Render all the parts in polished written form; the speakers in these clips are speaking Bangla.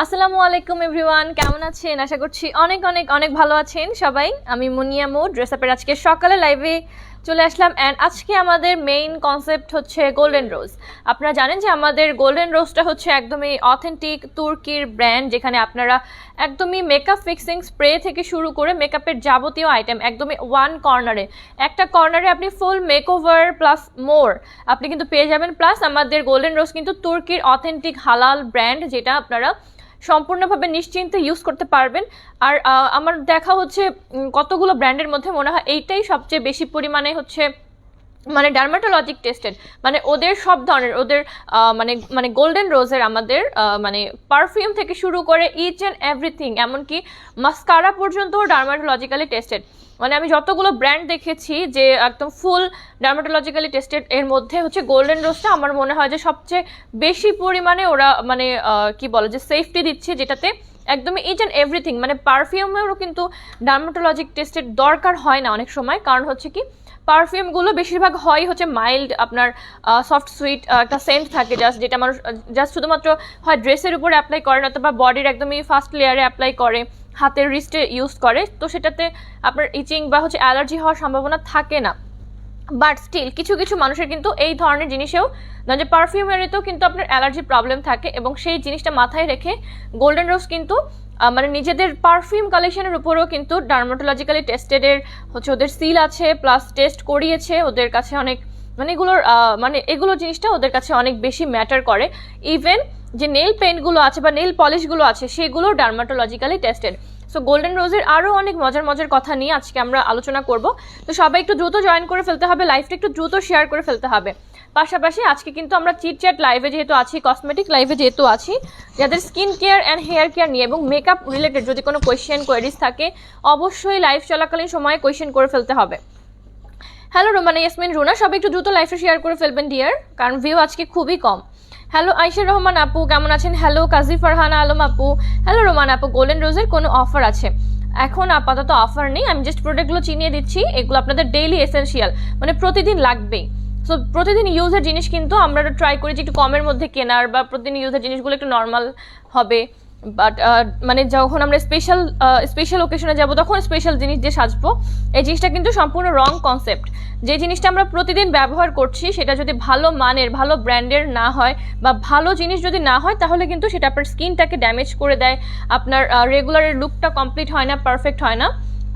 আসসালামু আলাইকুম এভরিওয়ান, কেমন আছেন? আশা করছি অনেক অনেক অনেক ভালো আছেন সবাই। আমি মুনিয়া মো ড্রেস আপের আজকে সকালে লাইভে চলে আসলাম। অ্যান্ড আজকে আমাদের মেইন কনসেপ্ট হচ্ছে গোল্ডেন রোজ। আপনারা জানেন যে আমাদের গোল্ডেন রোজটা হচ্ছে একদমই অথেন্টিক তুর্কির ব্র্যান্ড, যেখানে আপনারা একদমই মেকআপ ফিক্সিং স্প্রে থেকে শুরু করে মেকআপের যাবতীয় আইটেম একদমই ওয়ান কর্নারে, একটা কর্নারে আপনি ফুল মেকওভার প্লাস মোর আপনি কিন্তু পেয়ে যাবেন। প্লাস আমাদের গোল্ডেন রোজ কিন্তু তুর্কির অথেন্টিক হালাল ব্র্যান্ড, যেটা আপনারা সম্পূর্ণভাবে নিশ্চিন্তে ইউজ করতে পারবেন। আর আমার দেখা হচ্ছে কতগুলো ব্র্যান্ডের মধ্যে মনে হয় এইটাই সবচেয়ে বেশি পরিমাণে হচ্ছে মানে ডার্মাটোলজিক টেস্টেড, মানে ওদের সব ধরনের ওদের মানে মানে গোল্ডেন রোজের আমাদের মানে পারফিউম থেকে শুরু করে ইচ অ্যান্ড এভরিথিং, এমনকি মাস্কারা পর্যন্ত ডার্মাটোলজিক্যালি টেস্টেড। মানে আমি যতগুলো ব্র্যান্ড দেখেছি যে একদম ফুল ডার্মাটোলজিক্যালি টেস্টেড, এর মধ্যে হচ্ছে গোল্ডেন রোজটা আমার মনে হয় যে সবচেয়ে বেশি পরিমাণে ওরা মানে কি বলে যে সেফটি দিচ্ছে, যেটাতে একদমই ইচ অ্যান্ড এভরিথিং মানে পারফিউমেরও কিন্তু ডার্মাটোলজিক টেস্টের দরকার হয় না অনেক সময়। কারণ হচ্ছে কি পারফিউমগুলো বেশিরভাগ হয় হচ্ছে মাইল্ড, আপনার সফট সুইট একটা সেন্ট থাকে জাস্ট, যেটা মানুষ জাস্ট শুধুমাত্র হয় ড্রেসের উপরে অ্যাপ্লাই করে না, অথবা বডির একদমই ফার্স্ট লেয়ারে অ্যাপ্লাই করে, হাতের রিস্টে ইউজ করে, তো সেটাতে আপনার ইচিং বা হচ্ছে অ্যালার্জি হওয়ার সম্ভাবনা থাকে না। বাট স্টিল কিছু কিছু মানুষের কিন্তু এই ধরনের জিনিসেও যে পারফিউমেরিতেও কিন্তু আপনার অ্যালার্জি প্রবলেম থাকে, এবং সেই জিনিসটা মাথায় রেখে গোল্ডেন রোজ কিন্তু মানে নিজেদের পারফিউম কালেকশনের উপরেও কিন্তু ডার্মাটোলজিক্যালি টেস্টেডের হচ্ছে ওদের সিল আছে, প্লাস টেস্ট করিয়েছে ওদের কাছে অনেক, মানে এগুলোর মানে এগুলো জিনিসটা ওদের কাছে অনেক বেশি ম্যাটার করে। ইভেন যে নেল পেন্টগুলো আছে বা নেল পলিশগুলো আছে সেগুলো ডার্মাটোলজিক্যালি টেস্টেড। সো গোল্ডেন রোজের আরও অনেক মজার মজার কথা নিয়ে আজকে আমরা আলোচনা করব। তো সবাই একটু দ্রুত জয়েন করে ফেলতে হবে, লাইভটা একটু দ্রুত শেয়ার করে ফেলতে হবে। পাশাপাশি আজকে কিন্তু আমরা চিটচ্যাট লাইভে যেহেতু আছি, কসমেটিক লাইভে যেহেতু আছি, যাদের skin care and hair care নিয়ে এবং মেকআপ রিলেটেড যদি কোনো কোয়েশ্চেন কোয়েরিজ থাকে অবশ্যই লাইভ চলাকালীন সময়ে কোয়েশ্চেন করে ফেলতে হবে। হ্যালো রোমানা ইয়াসমিন রুনা, সবাই একটু দ্রুত লাইভটা শেয়ার করে ফেলবেন ডিয়ার, কারণ ভিউ আজকে খুবই কম। হ্যালো আইশা রহমান আপু, কেমন আছেন? হ্যালো কাজী ফারহানা আলম আপু, হ্যালো রোমান আপু। গোল্ডেন রোজের কোনো অফার আছে? এখন আপাতত অফার নেই, আমি জাস্ট প্রোডাক্টগুলো চিনিয়ে দিচ্ছি। এগুলো আপনাদের ডেইলি এসেনশিয়াল, মানে প্রতিদিন লাগবেই। সো প্রতিদিন ইউজের জিনিস কিন্তু আমরা ট্রাই করি যে একটু কমের মধ্যে কেনার, বা প্রতিদিন ইউজের জিনিসগুলো একটু নর্মাল হবে। বাট মানে যখন আমরা স্পেশাল ওকেশনে যাব তখন স্পেশাল জিনিস দিয়ে সাজবো, এই জিনিসটা কিন্তু সম্পূর্ণ রং কনসেপ্ট। যে জিনিসটা আমরা প্রতিদিন ব্যবহার করছি সেটা যদি ভালো মানের ভালো ব্র্যান্ডের না হয় বা ভালো জিনিস যদি না হয়, তাহলে কিন্তু সেটা আপনার স্কিনটাকে ড্যামেজ করে দেয়, আপনার রেগুলারের লুকটা কমপ্লিট হয় না, পারফেক্ট হয় না।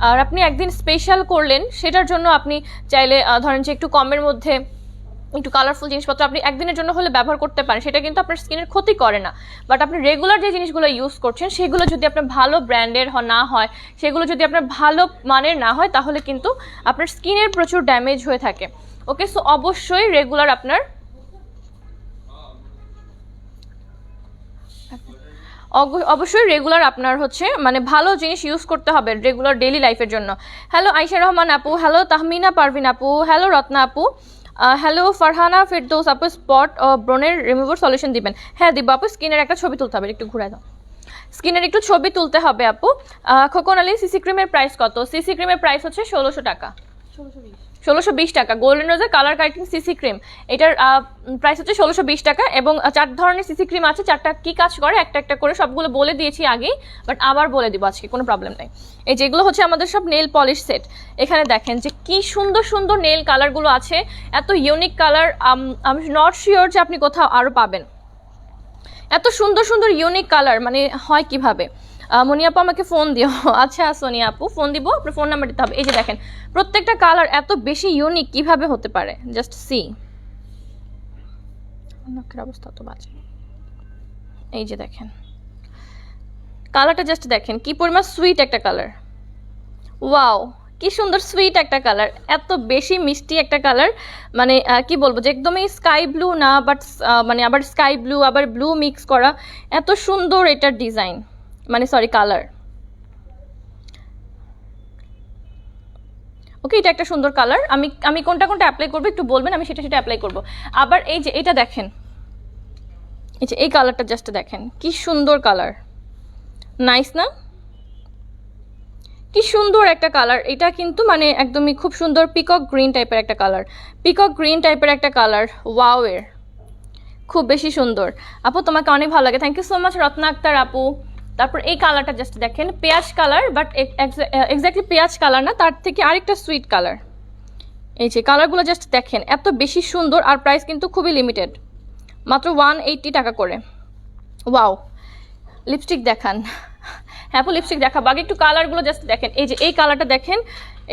আর আপনি একদিন স্পেশাল করলেন, সেটার জন্য আপনি চাইলে ধরেন যে একটু কমের মধ্যে একটু কালারফুল জিনিসপত্র আপনি একদিনের জন্য হলে ব্যবহার করতে পারেন, সেটা কিন্তু আপনার স্কিনের ক্ষতি করে না। বাট আপনি রেগুলার যে জিনিসগুলো ইউজ করছেন সেগুলো যদি আপনার ভালো ব্র্যান্ডের না হয়, সেগুলো যদি আপনার ভালো মানের না হয়, তাহলে কিন্তু আপনার স্কিনের প্রচুর ড্যামেজ হয়ে থাকে। ওকে, সো অবশ্যই রেগুলার আপনার আপনার হচ্ছে মানে ভালো জিনিস ইউজ করতে হবে রেগুলার ডেইলি লাইফের জন্য। হ্যালো আইশা রহমান আপু, হ্যালো তাহমিনা পারভিন আপু, হ্যালো রত্না আপু, হ্যালো ফারহানা ফিরদৌস আপু। স্পট ব্রনের রিমুভার সলিউশন দিবেন? হ্যাঁ দিব আপু, স্কিনের একটা ছবি তুলতে হবে, একটু ঘুরে দাও, স্কিনের একটু ছবি তুলতে হবে আপু। খোকন আলী, সিসি ক্রিমের প্রাইস কত? সিসি ক্রিমের প্রাইস হচ্ছে 1600 টাকা, 1620 টাকা। গোল্ডেন রোজের কালার কারেক্টিং সিসি ক্রিম, এটার প্রাইস হচ্ছে 1620 টাকা। এবং 4 ধরনের সিসি ক্রিম আছে, 4টা কি কাজ করে একটা একটা করে সবগুলো বলে দিয়েছি আগেই, বাট আবার বলে দিব আজকে, কোনো প্রবলেম নেই। এই যেগুলো হচ্ছে আমাদের সব নেল পলিশ সেট। এখানে দেখেন যে কি সুন্দর সুন্দর নেল কালারগুলো আছে, এত ইউনিক কালার, আমি নট শিওর যে আপনি কোথাও আরও পাবেন এত সুন্দর সুন্দর ইউনিক কালার, মানে হয় কিভাবে? মনিয়া আপু আমাকে ফোন দিও। আচ্ছা সোনিয়া আপু, ফোন দিব, আপনার ফোন নাম্বার দিতে হবে। এই যে দেখেন প্রত্যেকটা কালার এত বেশি ইউনিক, কিভাবে হতে পারে? জাস্ট সি, নাকের অবস্থা তো বাজে। এই যে দেখেন কালারটা, জাস্ট দেখেন কি পরিমাণ সুইট একটা কালার। ওয়াও, কি সুন্দর সুইট একটা কালার, এত বেশি মিষ্টি একটা কালার। মানে কি বলবো যে একদমই স্কাই ব্লু না, বাট মানে আবার স্কাই ব্লু আবার ব্লু মিক্স করা, এত সুন্দর এটার ডিজাইন, মানে সরি কালার। ওকে, এটা একটা সুন্দর কালার। আমি কোনটা কোনটা অ্যাপ্লাই করবো একটু বলবেন, আমি সেটা অ্যাপ্লাই করবো। আবার এই যে এটা দেখেন, এই যে এই কালারটা জাস্ট দেখেন কি সুন্দর কালার, নাইস না? কি সুন্দর একটা কালার, এটা কিন্তু মানে একদমই খুব সুন্দর পিকক গ্রিন টাইপের একটা কালার, পিকক গ্রিন টাইপের একটা কালার। ওয়াও এর খুব বেশি সুন্দর আপু, তোমাকে অনেক ভালো লাগে। Thank you so much Ratna Akter আপু। তারপর এই কালারটা জাস্ট দেখেন, পেঁয়াজ কালার, বাট এক্স্যাক্টলি পেঁয়াজ কালার না, তার থেকে আরেকটা সুইট কালার। এই যে কালারগুলো জাস্ট দেখেন, এত বেশি সুন্দর। আর প্রাইস কিন্তু খুবই লিমিটেড, মাত্র 180 টাকা করে। ওয়াও, লিপস্টিক দেখান। হ্যাঁ আপু লিপস্টিক দেখাবো, আগে একটু কালারগুলো জাস্ট দেখেন। এই যে এই কালারটা দেখেন,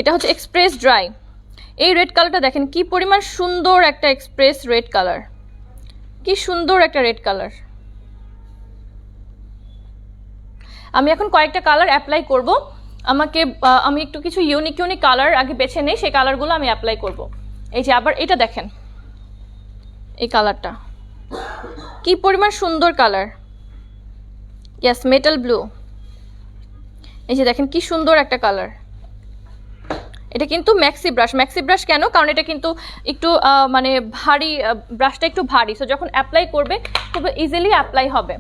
এটা হচ্ছে এক্সপ্রেস ড্রাই। এই রেড কালারটা দেখেন কি পরিমাণ সুন্দর একটা এক্সপ্রেস রেড কালার, কি সুন্দর একটা রেড কালার। আমি এখন কয়েকটা কালার অ্যাপ্লাই করব। আমি একটু কিছু ইউনিক ইউনিক কালার আগে বেছে নেই, সেই কালারগুলো আমি অ্যাপ্লাই করব। এই যে আবার এটা দেখেন, এই কালারটা কি পরিমাণ সুন্দর কালার। Yes, metal blue. এই যে দেখেন কি সুন্দর একটা কালার। এটা কিন্তু ম্যাক্সি ব্রাশ। ম্যাক্সি ব্রাশ কেন? কারণ এটা কিন্তু একটু মানে ভারী, ব্রাশটা একটু ভারী, সো যখন অ্যাপ্লাই করবে খুব ইজিলি অ্যাপ্লাই হবে।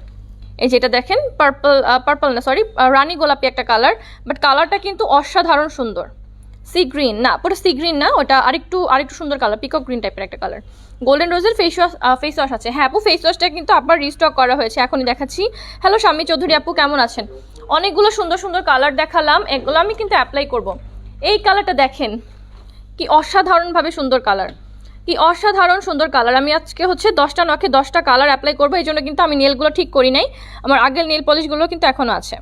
এই যেটা দেখেন পার্পল না সরি রানী গোলাপি একটা কালার, বাট কালারটা কিন্তু অসাধারণ সুন্দর। সি গ্রিন না, পুরো সি গ্রিন না, ওটা আরেকটু সুন্দর কালার, পিকক গ্রিন টাইপের একটা কালার। গোল্ডেন রোজের ফেস ওয়াশ আছে। হ্যাঁ আপু, ফেস ওয়াশটা কিন্তু আবার রিস্টক করা হয়েছে, এখনই দেখাচ্ছি। হ্যালো শাম্মী চৌধুরী আপু, কেমন আছেন? অনেকগুলো সুন্দর সুন্দর কালার দেখালাম, এগুলো আমি কিন্তু অ্যাপ্লাই করব। এই কালারটা দেখেন কি অসাধারণভাবে সুন্দর কালার, কি অসাধারণ সুন্দর কালার। আমি আজকে হচ্ছে 10টা নখে 10টা কালার অ্যাপ্লাই করবো, এই জন্য কিন্তু আমি নেলগুলো ঠিক করি নাই, আমার আগের নেল পলিশগুলো কিন্তু এখনও আছে।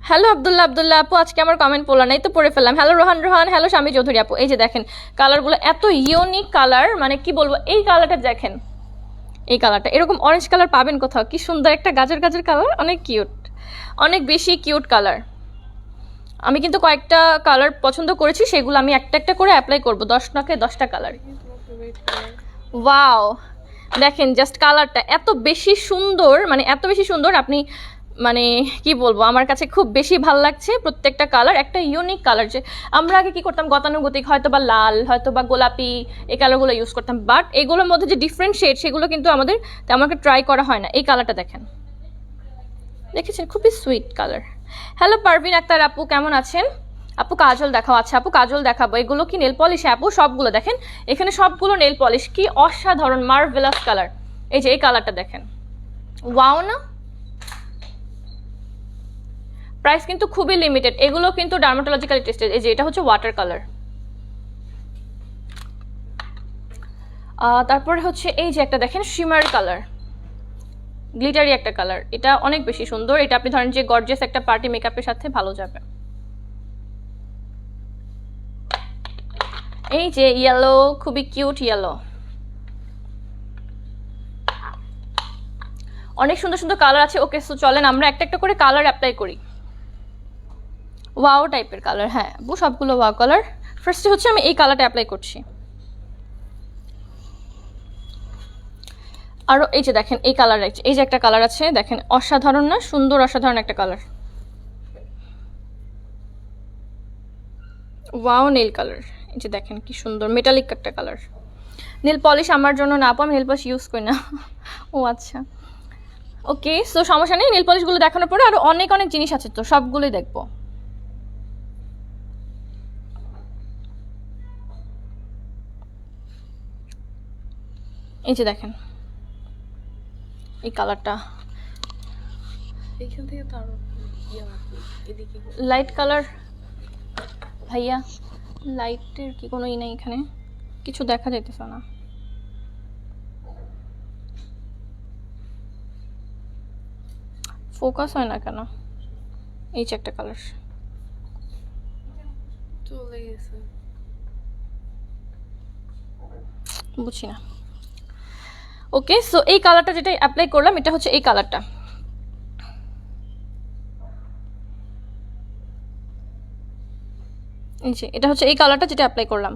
হ্যালো আব্দুল্লাহ আপু, আজকে আমার কমেন্ট পড়লা নাই তো, পড়ে ফেললাম। হ্যালো রোহান, হ্যালো শাম্মী চৌধুরী আপু। এই যে দেখেন কালারগুলো এত ইউনিক কালার, মানে কি বলবো। এই কালারটা দেখেন, এই কালারটা এরকম অরেঞ্জ কালার পাবেন কোথাও? কি সুন্দর একটা গাজর কালার, অনেক কিউট, অনেক বেশি কিউট কালার। আমি কিন্তু কয়েকটা কালার পছন্দ করেছি, সেগুলো আমি একটা একটা করে অ্যাপ্লাই করব। 10 নখে 10টা কালার। ওয়াও, দেখেন জাস্ট কালারটা এত বেশি সুন্দর, মানে এত বেশি সুন্দর, আপনি মানে কি বলবো, আমার কাছে খুব বেশি ভালো লাগছে প্রত্যেকটা কালার। একটা ইউনিক কালার, যে আমরা আগে কি করতাম গতানুগতিক, হয়তো বা লাল, হয়তো বা গোলাপি, এই কালারগুলো ইউজ করতাম, বাট এগুলোর মধ্যে যে ডিফারেন্ট শেড সেগুলো কিন্তু আমাদের তেমন ট্রাই করা হয় না। এই কালারটা দেখেন, দেখেছেন, খুবই sweet colour. Hello Parvin Akter আপু, কেমন আছেন? আপু কাজল দেখাও। আচ্ছা আপু কাজল দেখাবো। এগুলো কি নেল পলিশ? আপু সবগুলো দেখেন, এখানে সবগুলো নেল পলিশ, কি অসাধারণ মার্ভেলাস কালার। এই যে এই কালারটা দেখেন, ওয়াও না? প্রাইস কিন্তু খুবই লিমিটেড, এগুলো কিন্তু ডার্মাটোলজিক্যালি টেস্টেড। এই যে এটা হচ্ছে ওয়াটার কালার। তারপরে হচ্ছে এই যে একটা দেখেন শিমার কালার, গ্লিটারি একটা কালার, এটা অনেক বেশি সুন্দর। এটা আপনি ধরেন যে গর্জিয়াস একটা পার্টি মেকআপের সাথে ভালো যাবে। এই যে ইয়েলো, খুবই কিউট ইয়েলো। অনেক সুন্দর সুন্দর কালার আছে। ওকে, সো চলেন আমরা একটা একটা করে কালার অ্যাপ্লাই করি। ওয়াও টাইপের কালার, হ্যাঁ আপু সবগুলো ওয়াও কালার। ফার্স্টে হচ্ছে আমি এই কালারটা অ্যাপ্লাই করছি। আরও এই যে দেখেন এই কালার, এই যে একটা কালার আছে দেখেন, অসাধারণ না? সুন্দর অসাধারণ একটা কালার। ওয়াও নেল কালার, এই যে দেখেন কি সুন্দর মেটালিক একটা কালার। নেল পলিশ আমার জন্য না আপু, আমি নেল পলিশ ইউজ করি না। ও আচ্ছা, ওকে, সো সমস্যা নেই। নেল পলিশগুলো দেখানোর পরে আরও অনেক অনেক জিনিস আছে, তো সবগুলোই দেখবো। এই যে দেখেন এই কালারটা, এইখান থেকে তো আরো লাইট কালার। ভাইয়া লাইটের কি কোনো ই নেই এখানে, কিছু দেখা যাইতেছে না। ফোকাস হয় না কেন? এই যে একটা কালার চলে গেছে, বুঝছি না। ওকে, সো এই কালারটা যেটা অ্যাপ্লাই করলাম, এটা হচ্ছে এই কালারটা। এই যে এটা হচ্ছে এই কালারটা যেটা অ্যাপ্লাই করলাম,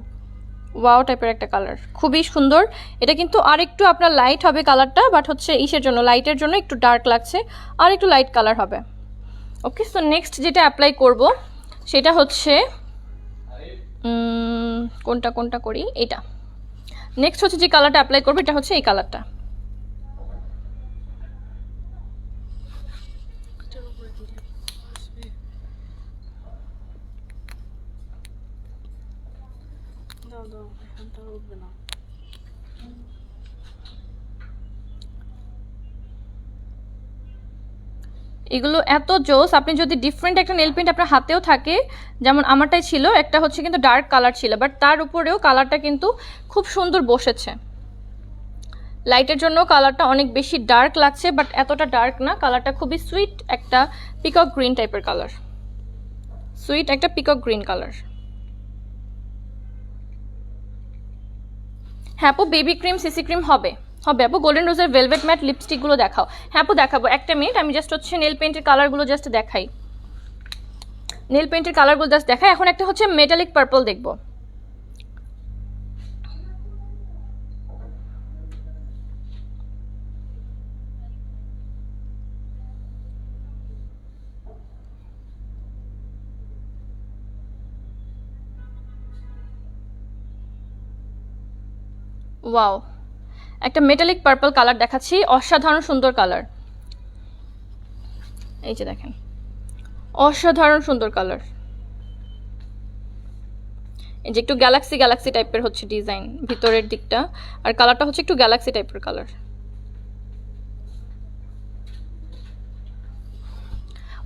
ওয়াও টাইপের একটা কালার, খুবই সুন্দর। এটা কিন্তু আর একটু আপনার লাইট হবে কালারটা, বাট হচ্ছে ইসের জন্য, লাইটের জন্য একটু ডার্ক লাগছে, আর একটু লাইট কালার হবে। ওকে, সো নেক্সট যেটা অ্যাপ্লাই করব সেটা হচ্ছে কোনটা করি, এটা। নেক্সট হচ্ছে যে কালারটা অ্যাপ্লাই করবো, এটা হচ্ছে এই কালারটা। এগুলো এত জোস, আপনি যদি ডিফারেন্ট একটা নেল পেন্ট আপনার হাতেও থাকে, যেমন আমারটাই ছিল, একটা হচ্ছে কিন্তু ডার্ক কালার ছিল, বাট তার উপরেও কালারটা কিন্তু খুব সুন্দর বসেছে। লাইটের জন্য কালারটা অনেক বেশি ডার্ক লাগছে, বাট এতটা ডার্ক না, কালারটা খুবই সুইট একটা পিকক গ্রিন টাইপের কালার, সুইট একটা পিকক গ্রিন কালার। হ্যাঁ আপু বেবি ক্রিম সিসি ক্রিম হবে হবে আপু। গোল্ডেন রোজের ভেলভেট ম্যাট লিপস্টিকগুলো দেখাও। হ্যাঁ আপু দেখাবো, একটা মিনিট, আমি জাস্ট হচ্ছে নেল পেন্টের কালারগুলো জাস্ট দেখাই, নেল পেন্টের কালারগুলো জাস্ট দেখাই। এখন একটা হচ্ছে মেটালিক পার্পল দেখবো। ওয়াও, একটা মেটালিক পার্পল কালার দেখাচ্ছি, অসাধারণ সুন্দর কালার। এই যে দেখেন, অসাধারণ সুন্দর কালার। এই যে একটু গ্যালাক্সি গ্যালাক্সি টাইপের হচ্ছে ডিজাইন ভিতরের দিকটা, আর কালারটা হচ্ছে একটু গ্যালাক্সি টাইপের কালার।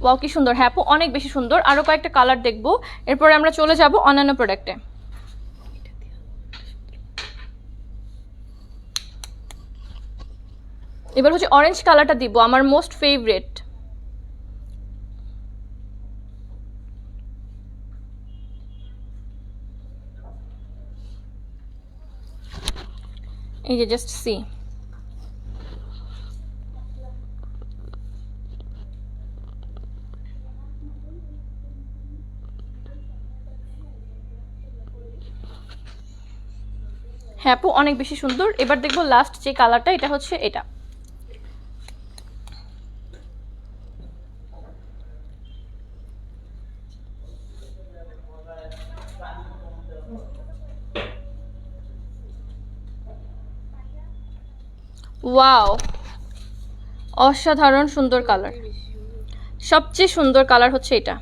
ওয়াও কি সুন্দর। হ্যাঁ আপু অনেক বেশি সুন্দর। আরও কয়েকটা কালার দেখবো, এরপরে আমরা চলে যাব অন্যান্য প্রোডাক্টে। এবার হচ্ছে অরেঞ্জ কালারটা দিব, আমার মোস্ট ফেভারিট। এই যে জাস্ট সি, হ্যাঁ আপু অনেক বেশি সুন্দর। এবার দেখবো লাস্ট যে কালারটা, এটা হচ্ছে এটা। ওয়াও, অসাধারণ সুন্দর কালার, সবচেয়ে সুন্দর কালার হচ্ছে এটা।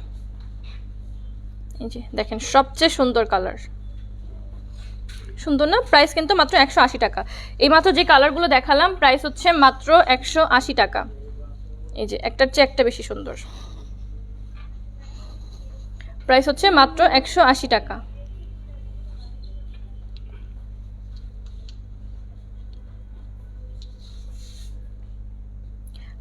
এই যে দেখেন, সবচেয়ে সুন্দর কালার, সুন্দর না? প্রাইস কিন্তু মাত্র 180 টাকা। এই মাত্র যে কালারগুলো দেখালাম প্রাইস হচ্ছে মাত্র 180 টাকা। এই যে একটার চেয়ে একটা বেশি সুন্দর, প্রাইস হচ্ছে মাত্র 180 টাকা।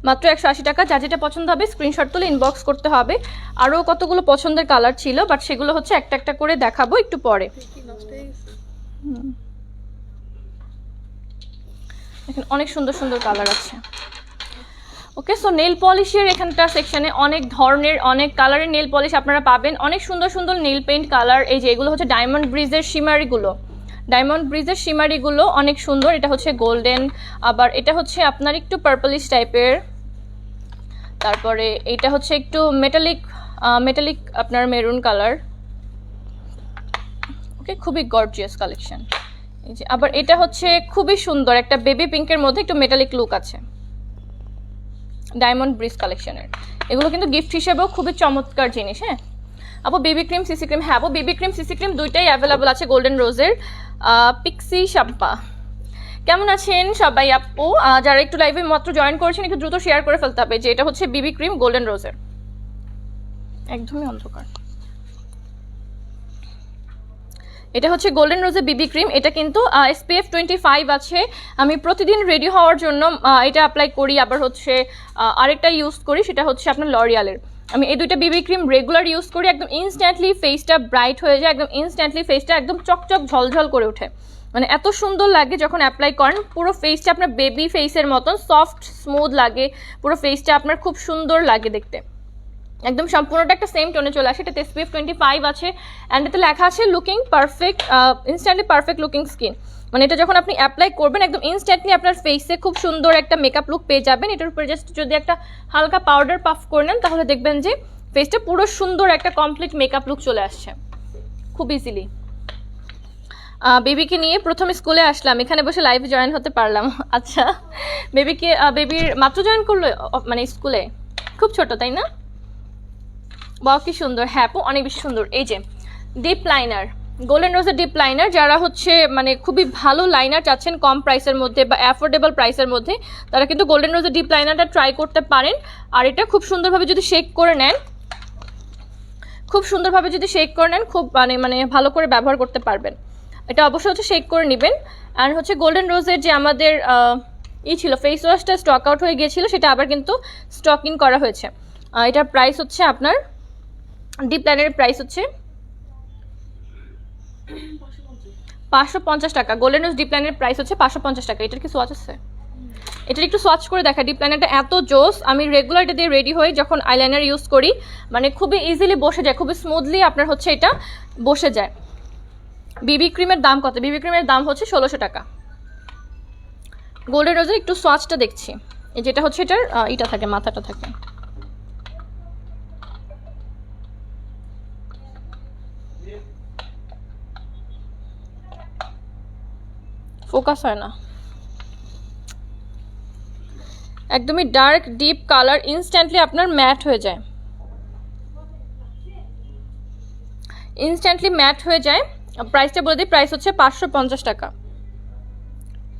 মাত্র 180 টাকা। যা যেটা পছন্দ হবে স্ক্রিনশট তুলে ইনবক্স করতে হবে। আরও কতগুলো পছন্দের কালার ছিল, বাট সেগুলো হচ্ছে একটা একটা করে দেখাবো একটু পরে। দেখেন অনেক সুন্দর সুন্দর কালার আছে। ওকে, সো নেল পলিশের এখানটা সেকশনে অনেক ধরনের অনেক কালারের নেল পলিশ আপনারা পাবেন, অনেক সুন্দর সুন্দর নেল পেইন্ট কালার। এই যে এগুলো হচ্ছে ডায়মন্ড ব্রিজের শিমারিগুলো, ডায়মন্ড ব্রিজের শিমারিগুলো অনেক সুন্দর। এটা হচ্ছে গোল্ডেন, আবার এটা হচ্ছে আপনার একটু পার্পলিশ টাইপের, তারপরে এটা হচ্ছে একটু মেটালিক মেটালিক আপনার মেরুন কালার। ওকে, খুবই গর্জিয়াস কালেকশন। এই যে আবার এটা হচ্ছে খুবই সুন্দর একটা বেবি পিঙ্কের মধ্যে একটু মেটালিক লুক আছে, ডায়মন্ড ব্রিজ কালেকশনের। এগুলো কিন্তু গিফট হিসেবেও খুবই চমৎকার জিনিস। হ্যাঁ আপু বেবি ক্রিম সিসি ক্রিম, হ্যাঁ আপু বেবি ক্রিম সিসি ক্রিম দুইটাই অ্যাভেলেবল আছে গোল্ডেন রোজের। পিক্সি শাম্পা, কেমন আছেন সবাই? আপু যারা একটু লাইভে মাত্র জয়েন করেছেন একটু দ্রুত শেয়ার করে ফেলতে হবে যে এটা হচ্ছে বিবি ক্রিম গোল্ডেন রোজের। একদমই অন্ধকার। এটা হচ্ছে গোল্ডেন রোজের বিবি ক্রিম, এটা কিন্তু SPF 25 আছে। আমি প্রতিদিন রেডি হওয়ার জন্য এটা অ্যাপ্লাই করি, আবার হচ্ছে আরেকটা ইউজ করি, সেটা হচ্ছে আপনার লরিয়ালের। আমি এই দুইটা বিবি ক্রিম রেগুলার ইউজ করি, একদম ইনস্ট্যান্টলি ফেসটা ব্রাইট হয়ে যায়, একদম ইনস্ট্যান্টলি ফেসটা একদম চকচক ঝলঝল করে ওঠে। মানে এত সুন্দর লাগে যখন অ্যাপ্লাই করেন, পুরো ফেসটা আপনার বেবি ফেসের মতন সফট স্মুথ লাগে, পুরো ফেসটা আপনার খুব সুন্দর লাগে দেখতে, একদম সম্পূর্ণটা একটা সেম টোনে চলে আসে। এটাতে SPF 25 আছে, অ্যান্ড এতে লেখা আছে looking perfect, instantly perfect looking skin. মানে এটা যখন আপনি অ্যাপ্লাই করবেন একদম ইনস্ট্যান্টলি আপনার ফেসে খুব সুন্দর একটা মেকআপ লুক পেয়ে যাবেন। এটার উপরে জাস্ট যদি একটা হালকা পাউডার পাফ করে নেন তাহলে দেখবেন যে ফেসটা পুরো সুন্দর একটা কমপ্লিট মেকআপ লুক চলে আসছে খুব ইজিলি। বেবিকে নিয়ে প্রথম স্কুলে আসলাম, এখানে বসে লাইভে জয়েন হতে পারলাম। আচ্ছা, বেবির মাত্র জয়েন করলো মানে স্কুলে? খুব ছোট তাই না? বাহ কি সুন্দর। হ্যাঁ আপু অনেক বেশি সুন্দর। এই যে ডিপ লাইনার, গোল্ডেন রোজের ডিপ লাইনার যারা হচ্ছে মানে খুবই ভালো লাইনার চাচ্ছেন কম প্রাইসের মধ্যে বা অ্যাফোর্ডেবল প্রাইসের মধ্যে, তারা কিন্তু গোল্ডেন রোজের ডিপ লাইনারটা ট্রাই করতে পারেন। আর এটা খুব সুন্দরভাবে যদি শেক করে নেন, খুব ভালো করে ব্যবহার করতে পারবেন। এটা অবশ্যই হচ্ছে শেক করে নেবেন। আর হচ্ছে গোল্ডেন রোজের যে আমাদের ছিল ফেস ওয়াশটা স্টক আউট হয়ে গিয়েছিল, সেটা আবার কিন্তু স্টক ইন করা হয়েছে। এটার প্রাইস হচ্ছে আপনার ডিপ লাইনারের প্রাইস হচ্ছে 550 টাকা। গোল্ডেন রোজ ডিপ লাইনারের প্রাইস হচ্ছে 550 টাকা। এটার কি সোয়াচ আছে? এটার একটু সোয়াচ করে দেখা। ডিপ লাইনারটা এত জোস, আমি রেগুলার এটা দিয়ে রেডি হই যখন আইলাইনার ইউজ করি, মানে খুবই ইজিলি বসে যায়, খুবই স্মুথলি আপনার হচ্ছে এটা বসে যায়। বিবি ক্রিমের দাম কত? বিবি ক্রিমের দাম হচ্ছে 1600 টাকা। গোল্ডেন রোজের একটু সোয়াচটা দেখছি, যেটা হচ্ছে এটার এটা থাকে, মাথাটা থাকে। ফোকাস হয় না, একদমই ডার্ক ডিপ কালার, ইনস্ট্যান্টলি আপনার ম্যাট হয়ে যায়, ইনস্ট্যান্টলি ম্যাট হয়ে যায়। প্রাইসটা বলে দিই, প্রাইস হচ্ছে 550 টাকা।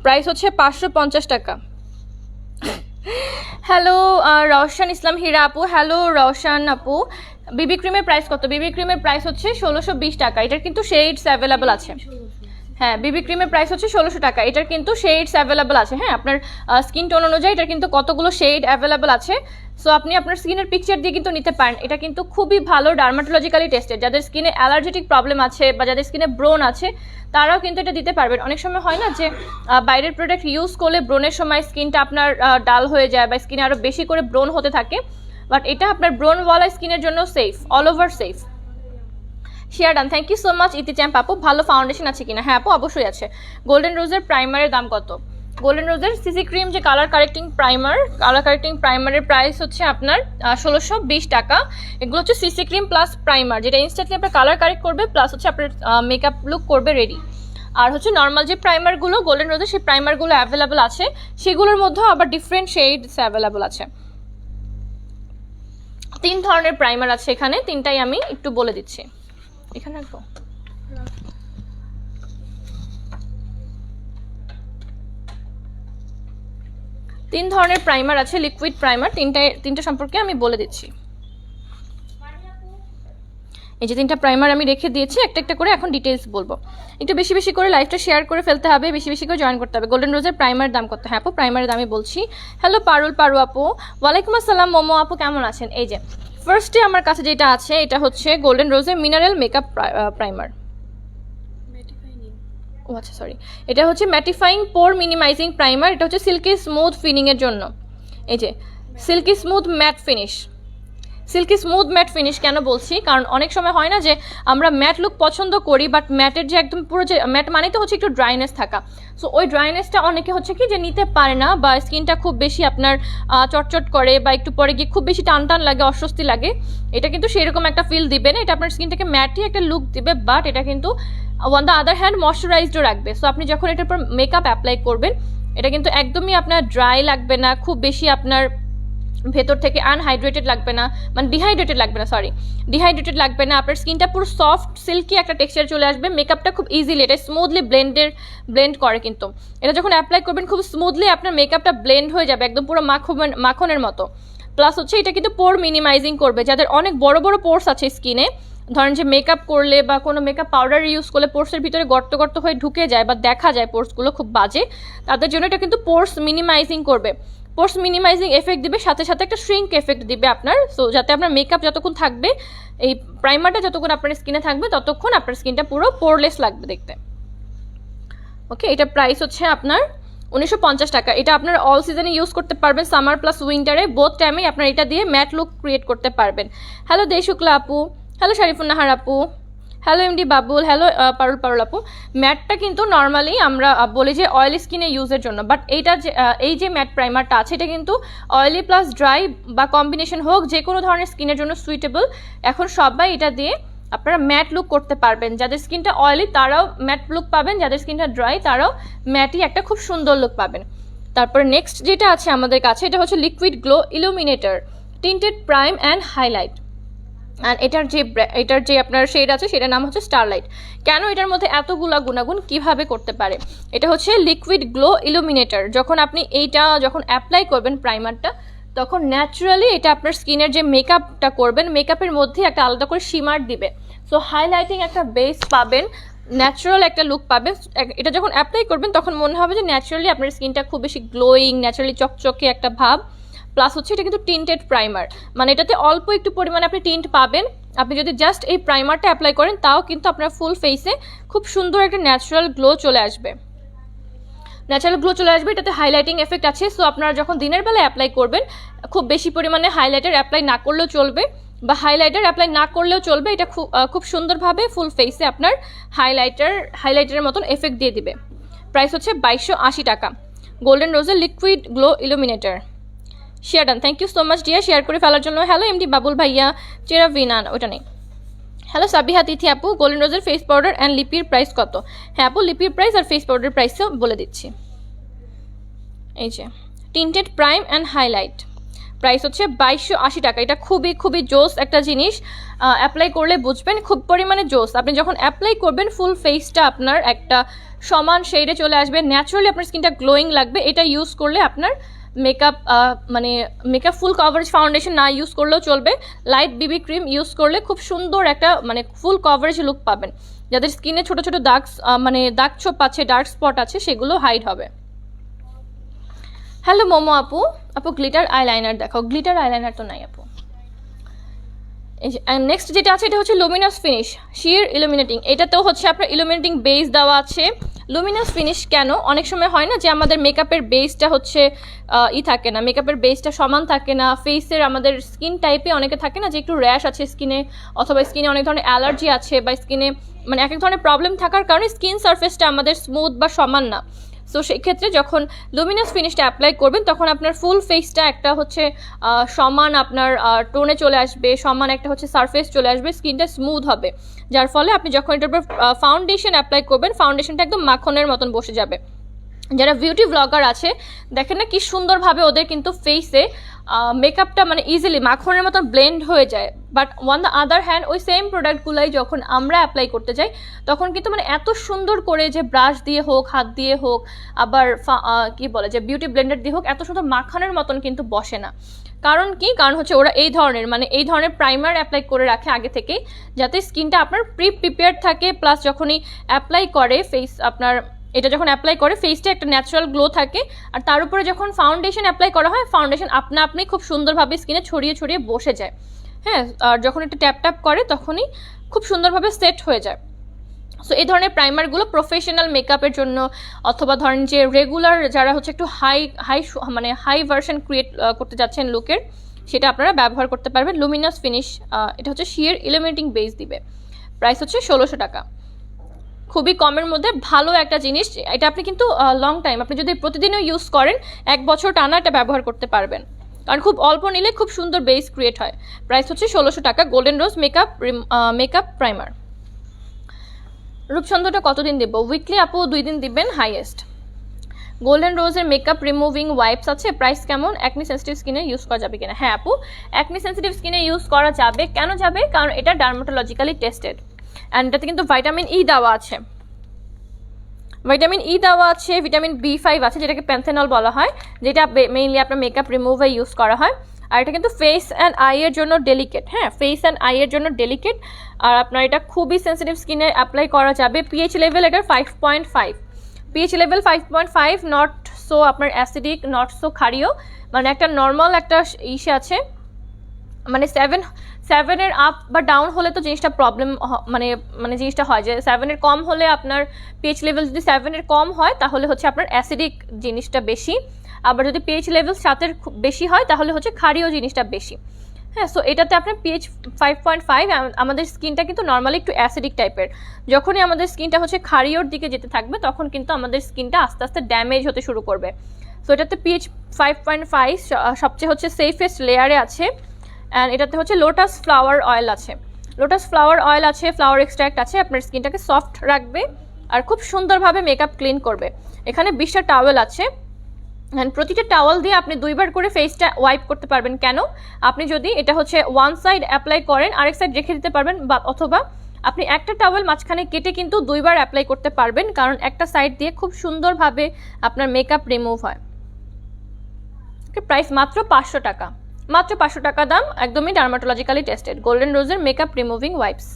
প্রাইস হচ্ছে 550 টাকা। হ্যালো রওশন ইসলাম হীরা আপু, হ্যালো রওশন আপু। বিবি ক্রিমের প্রাইস কত? বিবি ক্রিমের প্রাইস হচ্ছে 1620 টাকা। এটার কিন্তু শেডস অ্যাভেলেবল আছে। হ্যাঁ, বিবি ক্রিমের প্রাইস হচ্ছে 1600 টাকা। এটার কিন্তু শেডস অ্যাভেলেবল আছে। হ্যাঁ, আপনার স্কিন টোন অনুযায়ী এটার কিন্তু কতগুলো শেড অ্যাভেলেবল আছে। সো আপনি আপনার স্কিনের পিকচার দিয়ে কিন্তু নিতে পারেন। এটা কিন্তু খুবই ভালো ডার্মাটোলজিক্যালি টেস্টেড। যাদের স্কিনে অ্যালার্জেটিক প্রবলেম আছে বা যাদের স্কিনে ব্রোন আছে, তারাও কিন্তু এটা দিতে পারবেন। অনেক সময় হয় না যে বাইরের প্রোডাক্ট ইউজ করলে ব্রোনের সময় স্কিনটা আপনার ডাল হয়ে যায় বা স্কিনে আরও বেশি করে ব্রোন হতে থাকে, বাট এটা আপনার ব্রোনওয়ালা স্কিনের জন্য safe, all over safe. Share done, thank you so much. ইতি চ্যাম্প আপু, ভালো ফাউন্ডেশন আছে কিনা? হ্যাঁ আপু, অবশ্যই আছে। গোল্ডেন রোজের প্রাইমারের দাম কত? গোল্ডেন রোজের সিসি ক্রিম যে কালার কারেক্টিং প্রাইমারের প্রাইস হচ্ছে আপনার 1620 টাকা। এগুলো হচ্ছে সিসি ক্রিম প্লাস প্রাইমার, যেটা ইনস্ট্যান্টলি আপনার কালার কারেক্ট করবে প্লাস হচ্ছে আপনার মেকআপ লুক করবে রেডি। আর হচ্ছে নর্মাল যে প্রাইমারগুলো গোল্ডেন রোজের, সেই প্রাইমারগুলো অ্যাভেলেবল আছে, সেগুলোর মধ্যেও আবার ডিফারেন্ট শেডস অ্যাভেলেবল আছে। 3 ধরনের প্রাইমার আছে এখানে, 3টাই আমি একটু বলে দিচ্ছি। এখানে রাখবো। 3 ধরনের প্রাইমার আছে, লিকুইড প্রাইমার। তিনটা সম্পর্কে আমি বলে দিচ্ছি। এই যে 3টা প্রাইমার আমি রেখে দিয়েছি, একটা একটা করে এখন ডিটেলস বলবো। একটু বেশি বেশি করে লাইভটা শেয়ার করে ফেলতে হবে, বেশি বেশি করে জয়েন করতে হবে। গোল্ডেন রোজের প্রাইমার দাম কত? হ্যাঁ আপু, প্রাইমারের দামই বলছি। হ্যালো পারু আপু, ওয়ালাইকুম আসসালাম। মোমো আপু, কেমন আছেন? এই যে ফার্স্টে আমার কাছে যেটা আছে, এটা হচ্ছে গোল্ডেন রোজের মিনারেল মেকআপ প্রাইমার। ও আচ্ছা, সরি, এটা হচ্ছে ম্যাটিফাইং পোর মিনিমাইজিং প্রাইমার। এটা হচ্ছে সিল্কি স্মুথ ফিনিংয়ের জন্য। এই যে silky smooth matte finish. Silky smooth matte finish কেন বলছি? কারণ অনেক সময় হয় না যে আমরা ম্যাট লুক পছন্দ করি, বাট ম্যাটের যে একদম পুরো যে ম্যাট মানে তো হচ্ছে একটু ড্রাইনেস থাকা। সো ওই ড্রাইনেসটা অনেকে হচ্ছে কি যে নিতে পারে না, বা স্কিনটা খুব বেশি আপনার চটচট করে, বা একটু পরে গিয়ে খুব বেশি টান টান লাগে, অস্বস্তি লাগে। এটা কিন্তু সেরকম একটা ফিল দিবে না। এটা আপনার স্কিনটাকে ম্যাটই একটা লুক দিবে, বাট এটা কিন্তু অন দ্য আদার হ্যান্ড ময়শ্চারাইজডও রাখবে। সো আপনি যখন এটার উপর মেকআপ অ্যাপ্লাই করবেন, এটা কিন্তু একদমই আপনার ড্রাই লাগবে না, খুব বেশি আপনার ভেতর থেকে আনহাইড্রেটেড লাগবে না, মানে ডিহাইড্রেটেড লাগবে না। আপনার স্কিনটা পুরো সফট সিল্কি একটা টেক্সচার চলে আসবে। মেকআপটা খুব ইজিলি, এটা স্মুথলি ব্লেন্ড করে। কিন্তু এটা যখন অ্যাপ্লাই করবেন খুব স্মুথলি আপনার মেকআপটা ব্লেন্ড হয়ে যাবে, একদম পুরো মাখনের মতো। প্লাস হচ্ছে এটা কিন্তু পোর মিনিমাইজিং করবে। যাদের অনেক বড় বড় পোর্স আছে স্কিনে, ধরেন যে মেকআপ করলে বা কোনো মেকআপ পাউডার ইউজ করলে পোর্সের ভিতরে গর্ত গর্ত হয়ে ঢুকে যায় বা দেখা যায় পোর্সগুলো খুব বাজে, তাদের জন্য এটা কিন্তু পোর্স মিনিমাইজিং করবে। পোর্স মিনিমাইজিং এফেক্ট দিবে, সাথে সাথে একটা শ্রিঙ্ক এফেক্ট দিবে আপনার। সো যাতে আপনার মেকআপ যতক্ষণ থাকবে, এই প্রাইমারটা যতক্ষণ আপনার স্কিনে থাকবে, ততক্ষণ আপনার স্কিনটা পুরো পোরলেস লাগবে দেখতে। ওকে, এটা প্রাইস হচ্ছে আপনার 1950 টাকা। এটা আপনার অল সিজনে ইউজ করতে পারবেন, সামার প্লাস উইন্টারে, বোথ টাইমেই আপনার এটা দিয়ে ম্যাট লুক ক্রিয়েট করতে পারবেন। হ্যালো দে শুক্লা আপু, হ্যালো শরীফুন নাহার আপু, হ্যালো এমডি বাবুল, হ্যালো পারুল আপু। ম্যাটটা কিন্তু নর্মালি আমরা বলি যে অয়েলি স্কিনে ইউজের জন্য, বাট এই যে ম্যাট প্রাইমারটা আছে, এটা কিন্তু অয়েলি প্লাস ড্রাই বা কম্বিনেশন হোক, যে কোনো ধরনের স্কিনের জন্য সুইটেবল। এখন সবাই এটা দিয়ে আপনারা ম্যাট লুক করতে পারবেন। যাদের স্কিনটা অয়েলি তারাও ম্যাট লুক পাবেন, যাদের স্কিনটা ড্রাই তারাও ম্যাটই একটা খুব সুন্দর লুক পাবেন। তারপর নেক্সট যেটা আছে আমাদের কাছে, এটা হচ্ছে liquid glow illuminator tinted prime and highlight. And এটার যে আপনার শেড আছে সেটার নাম হচ্ছে স্টারলাইট। কেন এটার মধ্যে এতগুলা গুণাগুণ কিভাবে করতে পারে? এটা হচ্ছে লিকুইড গ্লো ইলুমিনেটর। যখন আপনি যখন অ্যাপ্লাই করবেন প্রাইমারটা, তখন ন্যাচারালি এটা আপনার স্কিনের যে মেকআপটা করবেন, মেকআপের মধ্যে একটা আলাদা করে শিমার দিবে। সো হাইলাইটিং একটা বেস পাবেন, ন্যাচারাল একটা লুক পাবে। এটা যখন অ্যাপ্লাই করবেন তখন মনে হবে যে ন্যাচারালি আপনার স্কিনটা খুব বেশি গ্লোয়িং, ন্যাচারালি চকচকে একটা ভাব। প্লাস হচ্ছে এটা কিন্তু টিন্টেড প্রাইমার, মানে এটাতে অল্প একটু পরিমাণে আপনি টিন্ট পাবেন। আপনি যদি জাস্ট এই প্রাইমারটা অ্যাপ্লাই করেন তাও কিন্তু আপনার ফুল ফেসে খুব সুন্দর একটা ন্যাচারাল গ্লো চলে আসবে। এটাতে হাইলাইটিং এফেক্ট আছে। সো আপনারা যখন দিনের বেলায় অ্যাপ্লাই করবেন, খুব বেশি পরিমাণে হাইলাইটার অ্যাপ্লাই না করলেও চলবে, বা হাইলাইটার অ্যাপ্লাই না করলেও চলবে। এটা খুব সুন্দরভাবে ফুল ফেসে আপনার হাইলাইটারের মতন এফেক্ট দিয়ে দিবে। প্রাইস হচ্ছে 2280 টাকা, গোল্ডেন রোজের liquid glow illuminator. Share done, thank you so much dear share করে ফেলার জন্য। হ্যালো এমডি বাবুল ভাইয়া, চেরাভিনা, ওটা নেই। হ্যালো সাবিহা তিথি আপু, গোল্ডেন রোজের ফেস পাউডার অ্যান্ড লিপির প্রাইস কত? হ্যাঁ আপু, লিপির প্রাইস আর ফেস পাউডার প্রাইসও বলে দিচ্ছি। এই যে tinted prime and highlight, price হচ্ছে 2280 টাকা। এটা খুবই জোস একটা জিনিস, অ্যাপ্লাই করলে বুঝবেন খুব পরিমাণে জোস। আপনি যখন অ্যাপ্লাই করবেন ফুল ফেসটা আপনার একটা সমান শেডে চলে আসবে, ন্যাচারালি আপনার স্কিনটা গ্লোয়িং লাগবে। এটা ইউজ করলে আপনার মেকআপ ফুল কভারেজ ফাউন্ডেশন না ইউজ করলেও চলবে, লাইট বিবি ক্রিম ইউজ করলে খুব সুন্দর একটা ফুল কভারেজ লুক পাবেন। যাদের স্কিনে ছোট ছোট দাগ ছোপ আছে, ডার্ক স্পট আছে, সেগুলো হাইড হবে। হ্যালো মোমো আপু, গ্লিটার আইলাইনার দেখাও। গ্লিটার আইলাইনার তো নাই আপু। এই যে নেক্সট যেটা আছে এটা হচ্ছে লুমিনাস ফিনিশ শিয়ার ইলুমিনেটিং। এটাতেও হচ্ছে আপনার ইলুমিনেটিং বেস দেওয়া আছে। লুমিনাস ফিনিশ কেন? অনেক সময় হয় না যে আমাদের মেকআপের বেসটা হচ্ছে থাকে না, মেকআপের বেসটা সমান থাকে না। ফেসের আমাদের স্কিন টাইপে অনেকে থাকে না যে একটু র্যাশ আছে স্কিনে, অথবা স্কিনে অনেক ধরনের অ্যালার্জি আছে, বা স্কিনে এক এক ধরনের প্রবলেম থাকার কারণে স্কিন সারফেসটা আমাদের স্মুথ বা সমান না। সো সেই ক্ষেত্রে যখন লুমিনাস ফিনিশটা অ্যাপ্লাই করবেন তখন আপনার ফুল ফেসটা একটা হচ্ছে সমান আপনার টোনে চলে আসবে, সমান একটা হচ্ছে সারফেস চলে আসবে, স্কিনটা স্মুথ হবে। যার ফলে আপনি যখন এটার উপর ফাউন্ডেশন অ্যাপ্লাই করবেন, ফাউন্ডেশনটা একদম মাখনের মতন বসে যাবে। যারা বিউটি ব্লগার আছে দেখেন না কি সুন্দরভাবে ওদের কিন্তু ফেসে মেকআপটা ইজিলি মাখনের মতন ব্লেন্ড হয়ে যায়। But on the other hand ওই সেম প্রোডাক্টগুলাই যখন আমরা অ্যাপ্লাই করতে যাই তখন কিন্তু এত সুন্দর করে যে ব্রাশ দিয়ে হোক, হাত দিয়ে হোক, আবার কি বলে যে বিউটি ব্লেন্ডার দিয়ে হোক, এত সুন্দর মাখানোর মতন কিন্তু বসে না। কারণ হচ্ছে ওরা এই ধরনের প্রাইমার অ্যাপ্লাই করে রাখে আগে থেকেই, যাতে স্কিনটা আপনার প্রিপেয়ার্ড থাকে। প্লাস যখনই অ্যাপ্লাই করে এটা যখন অ্যাপ্লাই করে ফেসটা একটা ন্যাচারাল গ্লো থাকে। আর তার উপরে যখন ফাউন্ডেশন অ্যাপ্লাই করা হয়, ফাউন্ডেশন আপনি খুব সুন্দরভাবে স্কিনে ছড়িয়ে বসে যায়। হ্যাঁ, আর যখন এটা ট্যাপ করে তখনই খুব সুন্দরভাবে সেট হয়ে যায়। সো এই ধরনের প্রাইমারগুলো প্রফেশনাল মেকআপের জন্য, অথবা ধরেন যে রেগুলার যারা হচ্ছে একটু হাই ভার্সন ক্রিয়েট করতে যাচ্ছেন লুকের, সেটা আপনারা ব্যবহার করতে পারবেন। লুমিনাস ফিনিশ, এটা হচ্ছে শিয়ার ইলুমিনেটিং বেস দিবে। প্রাইস হচ্ছে 1600 টাকা, খুবই কমের মধ্যে ভালো একটা জিনিস। এটা আপনি কিন্তু লং টাইম, আপনি যদি প্রতিদিনও ইউজ করেন 1 বছর টানা এটা ব্যবহার করতে পারবেন, কারণ খুব অল্প নিলে খুব সুন্দর বেস ক্রিয়েট হয়। প্রাইস হচ্ছে 1600 টাকা, গোল্ডেন রোজ মেকআপ প্রাইমার। রূপসন্ধাটা কতদিন দেব? উইকলি আপু 2 দিন দিবেন হাইয়েস্ট। গোল্ডেন রোজের মেকআপ রিমুভিং ওয়াইপস আছে, প্রাইস কেমন? অ্যাকনি সেন্সিটিভ স্কিনে ইউজ করা যাবে কিনা? হ্যাঁ আপু, অ্যাকনি সেন্সিটিভ স্কিনে ইউজ করা যাবে। কেন যাবে? কারণ এটা ডার্মাটোলজিক্যালি টেস্টেড, অ্যান্ড এটাতে কিন্তু ভিটামিন ই দেওয়া আছে, ভিটামিন B5 আছে, যেটাকে প্যান্থেনল বলা হয়, যেটা মেইনলি আপনার মেকআপ রিমুভে ইউজ করা হয়। আর এটা কিন্তু ফেস অ্যান্ড আইয়ের জন্য ডেলিকেট। হ্যাঁ, ফেস অ্যান্ড আইয়ের জন্য ডেলিকেট। আর আপনার এটা খুবই সেন্সিটিভ স্কিনে অ্যাপ্লাই করা যাবে। পিএইচ লেভেল এটার 5.5, পিএইচ লেভেল 5.5, নট সো আপনার অ্যাসিডিক, নট সো ক্ষারীয়, একটা নর্মাল একটা ইসে আছে। 7 আপ বা ডাউন হলে তো জিনিসটা প্রবলেম, জিনিসটা হয় যে 7 কম হলে আপনার পিএইচ লেভেল যদি 7 কম হয় তাহলে হচ্ছে আপনার অ্যাসিডিক জিনিসটা বেশি, আবার যদি পিএইচ লেভেল 7 বেশি হয় তাহলে হচ্ছে ক্ষারীয় জিনিসটা বেশি। হ্যাঁ, সো এটাতে আপনার পিএইচ 5.5। আমাদের স্কিনটা কিন্তু নর্মালি একটু অ্যাসিডিক টাইপের, যখনই আমাদের স্কিনটা হচ্ছে ক্ষারীয়র দিকে যেতে থাকবে তখন কিন্তু আমাদের স্কিনটা আস্তে আস্তে ড্যামেজ হতে শুরু করবে। সো এটাতে পিএইচ 5.5 সবচেয়ে হচ্ছে সেফেস্ট লেয়ারে আছে। অ্যান্ড এটাতে হচ্ছে লোটাস ফ্লাওয়ার অয়েল আছে, ফ্লাওয়ার এক্সট্র্যাক্ট আছে, আপনার স্কিনটাকে সফট রাখবে আর খুব সুন্দরভাবে মেকআপ ক্লিন করবে। এখানে 20টা টাওয়েল আছে, অ্যান্ড প্রতিটা টাওয়াল দিয়ে আপনি 2বার করে ফেসটা ওয়াইপ করতে পারবেন। কেন? আপনি যদি এটা হচ্ছে ওয়ান সাইড অ্যাপ্লাই করেন, আরেক সাইড রেখে দিতে পারবেন, বা অথবা আপনি একটা টাওয়েল মাঝখানে কেটে কিন্তু 2বার অ্যাপ্লাই করতে পারবেন, কারণ একটা সাইড দিয়ে খুব সুন্দরভাবে আপনার মেকআপ রিমুভ হয়। ওকে, প্রাইস মাত্র 500 টাকা, মাত্র 500 টাকা দাম, একদমই ডার্মাটোলজিক্যালি টেস্টেড গোল্ডেন রোজের মেকআপ রিমুভিং ওয়াইপস।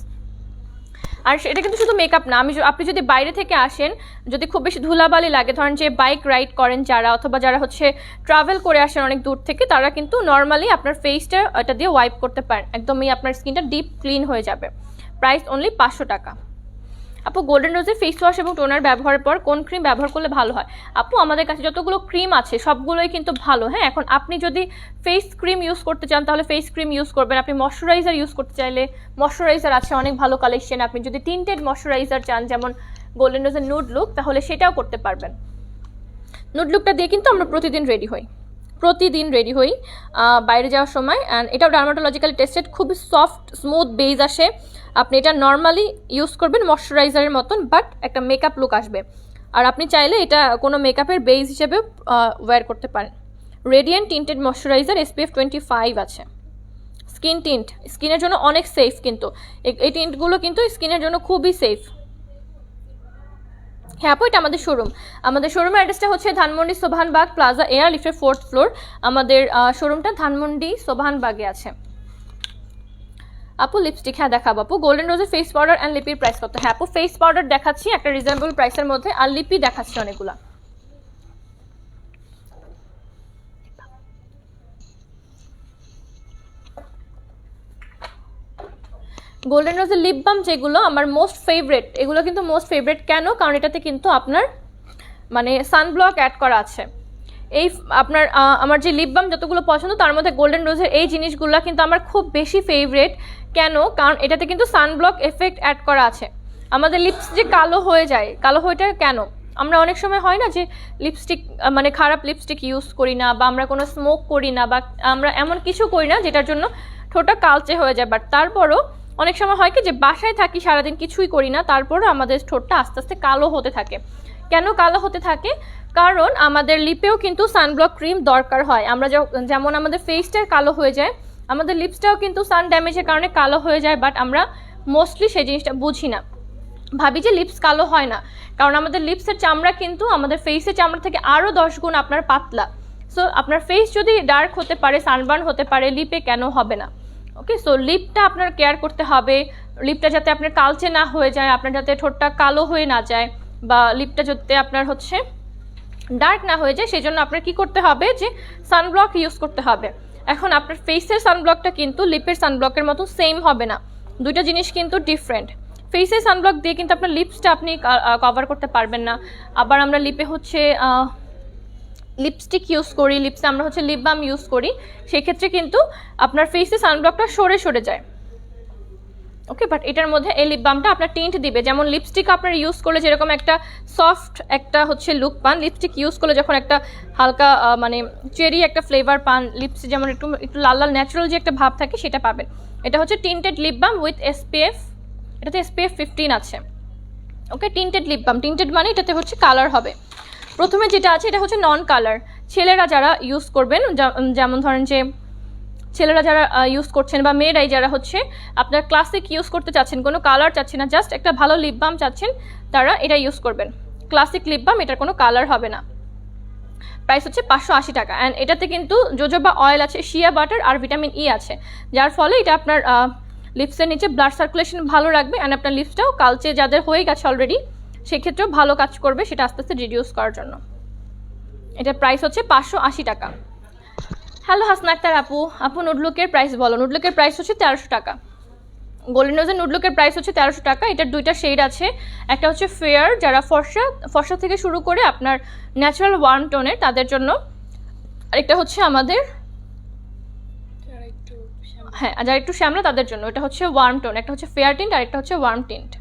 আর এটা কিন্তু শুধু মেকআপ না, আপনি যদি বাইরে থেকে আসেন, যদি খুব বেশি ধুলাবালি লাগে, ধরেন যে বাইক রাইড করেন যারা, অথবা যারা হচ্ছে ট্রাভেল করে আসেন অনেক দূর থেকে, তারা কিন্তু নর্মালি আপনার ফেসটা এটা দিয়ে ওয়াইপ করতে পারেন, একদমই আপনার স্কিনটা ডিপ ক্লিন হয়ে যাবে। প্রাইস অনলি 500 টাকা। আপু গোল্ডেন রোজের ফেস ওয়াশ এবং টোনার ব্যবহারের পর কোন ক্রিম ব্যবহার করলে ভালো হয়? আপু আমাদের কাছে যতগুলো ক্রিম আছে সবগুলোই কিন্তু ভালো। হ্যাঁ, এখন আপনি যদি ফেস ক্রিম ইউজ করতে চান তাহলে ফেস ক্রিম ইউজ করবেন, আপনি ময়শ্চারাইজার ইউজ করতে চাইলে ময়শ্চারাইজার আছে অনেক ভালো কালেকশন, আপনি যদি টিন্টেড ময়শ্চারাইজার চান যেমন গোল্ডেন রোজের নুড লুক, তাহলে সেটাও করতে পারবেন। নুড লুকটা দিয়ে কিন্তু আমরা প্রতিদিন রেডি হই বাইরে যাওয়ার সময়। অ্যান্ড এটাও ডার্মাটোলজিক্যালি টেস্টেড, খুবই সফট স্মুথ বেজ আসে, আপনি এটা নর্মালি ইউজ করবেন ময়শ্চারাইজারের মতন, বাট একটা মেকআপ লুক আসবে। আর আপনি চাইলে এটা কোনো মেকআপের বেজ হিসেবে ওয়্যার করতে পারেন। রেডিয়েন্ট টিন্টেড ময়শ্চারাইজার SPF 25 আছে। স্কিন টিন্ট, স্কিনের জন্য অনেক সেফ, কিন্তু এই টিন্টগুলো কিন্তু স্কিনের জন্য খুবই সেফ। হ্যাঁ আপু, এটা আমাদের শোরুমের অ্যাড্রেসটা হচ্ছে ধানমন্ডি সোভানবাগ প্লাজা এয়ার লিফটের 4th ফ্লোর। আমাদের শোরুমটা ধানমন্ডি সোভানবাগে আছে। আপু লিপস্টিক, হ্যাঁ দেখাবো আপু। গোল্ডেন রোজের ফেস পাউডার অ্যান্ড লিপির প্রাইস কত? হ্যাঁ আপু, ফেস পাউডার দেখাচ্ছি একটা রিজনেবল প্রাইসের মধ্যে, আর লিপি দেখাচ্ছি অনেকগুলা। গোল্ডেন রোজের লিপ বাম যেগুলো আমার মোস্ট ফেভারিট, এগুলো কিন্তু মোস্ট ফেভারিট কেন? কারণ এটাতে কিন্তু আপনার মানে সানব্লক অ্যাড করা আছে। এই আপনার আমার যে লিপ বাম যতগুলো পছন্দ তার মধ্যে গোল্ডেন রোজের এই জিনিসগুলো কিন্তু আমার খুব বেশি ফেভারিট। কেন? কারণ এটাতে কিন্তু সানব্লক এফেক্ট অ্যাড করা আছে। আমাদের লিপস যে কালো হয়ে যায়, কালো হয়ে যায় কেন? আমরা অনেক সময় হয় না যে লিপস্টিক মানে খারাপ লিপস্টিক ইউজ করি না, বা আমরা কোনো স্মোক করি না, বা আমরা এমন কিছু করি না যেটার জন্য ঠোঁটটা কালচে হয়ে যায়, বাট তারপরও অনেক সময় হয় কি যে বাসায় থাকি সারাদিন কিছুই করি না, তারপরও আমাদের ঠোঁটটা আস্তে আস্তে কালো হতে থাকে। কেন কালো হতে থাকে? কারণ আমাদের লিপেও কিন্তু সানব্লক ক্রিম দরকার হয়। আমরা যেমন আমাদের ফেসটা কালো হয়ে যায়, আমাদের লিপসটাও কিন্তু সান ড্যামেজের কারণে কালো হয়ে যায়, বাট আমরা মোস্টলি সেই জিনিসটা বুঝি না, ভাবি যে লিপস কালো হয় না, কারণ আমাদের লিপসের চামড়া কিন্তু আমাদের ফেসের চামড়া থেকে আরও 10 গুণ আপনার পাতলা। সো আপনার ফেস যদি ডার্ক হতে পারে, সানবার্ন হতে পারে, লিপে কেন হবে না? ওকে, সো লিপটা আপনার কেয়ার করতে হবে, লিপটা যাতে আপনার কালচে না হয়ে যায়, আপনার যাতে ঠোঁটটা কালো হয়ে না যায়, বা লিপটা যাতে আপনার হচ্ছে ডার্ক না হয়ে যায়, সেই জন্য আপনার কী করতে হবে যে সানব্লক ইউজ করতে হবে। এখন আপনার ফেসের সানব্লকটা কিন্তু লিপের সানব্লকের মতো সেম হবে না, দুইটা জিনিস কিন্তু ডিফারেন্ট। ফেসের সানব্লক দিয়ে কিন্তু আপনার লিপসটা আপনি কভার করতে পারবেন না। আবার আমরা লিপে হচ্ছে লিপস্টিক ইউজ করি, লিপসে আমরা হচ্ছে লিপ বাম ইউজ করি, সেই ক্ষেত্রে কিন্তু আপনার ফেসে সানব্লকটা সরে যায়। ওকে, বাট এটার মধ্যে এই লিপ বামটা আপনার টিন্ট দিবে। যেমন লিপস্টিক আপনার ইউজ করলে যেরকম একটা সফট একটা হচ্ছে লুক পান, লিপস্টিক ইউজ করলে যখন একটা হালকা মানে চেরি একটা ফ্লেভার পান, লিপসে যেমন একটু লাল লাল ন্যাচারাল যে একটা ভাব থাকে সেটা পাবেন। এটা হচ্ছে tinted lip balm with SPF, এটাতে SPF 15 আছে। Okay, tinted lip balm, tinted মানে এটাতে হচ্ছে কালার হবে। প্রথমে যেটা আছে এটা হচ্ছে নন কালার, ছেলেরা যারা ইউজ করবেন, যেমন ধরেন যে ছেলেরা যারা ইউজ করছেন বা মেয়েরাই যারা হচ্ছে আপনার ক্লাসিক ইউজ করতে চাচ্ছেন, কোনো কালার চাচ্ছেন না, জাস্ট একটা ভালো লিপ বাম চাচ্ছেন, তারা এটা ইউজ করবেন। ক্লাসিক লিপ বাম, এটার কোনো কালার হবে না। প্রাইস হচ্ছে 580 টাকা। অ্যান্ড এটাতে কিন্তু জোজোবা অয়েল আছে, শিয়া বাটার আর ভিটামিন ই আছে, যার ফলে এটা আপনার লিপসের নিচে ব্লাড সার্কুলেশন ভালো রাখবে, অ্যান্ড আপনার লিপসটাও কালচে যাদের হয়ে গেছে অলরেডি সেক্ষেত্রেও ভালো কাজ করবে সেটা আস্তে আস্তে রিডিউস করার জন্য। এটার প্রাইস হচ্ছে 580 টাকা। হ্যালো হাসনা আক্তার আপু, নুডলুকের প্রাইস বলো। নুডলুকের প্রাইস হচ্ছে 1300 টাকা। গোল্ডেন রোজের নুডলুকের প্রাইস হচ্ছে 1300 টাকা। এটার দুইটা শেড আছে, একটা হচ্ছে ফেয়ার যারা ফর্সা থেকে শুরু করে আপনার ন্যাচারাল ওয়ার্ম টোনের তাদের জন্য, আরেকটা হচ্ছে আমাদের হ্যাঁ যারা একটু শ্যামলা তাদের জন্য। এটা হচ্ছে ওয়ার্ম টোন, একটা হচ্ছে ফেয়ার টিন্ট আর একটা হচ্ছে ওয়ার্ম টিন্ট,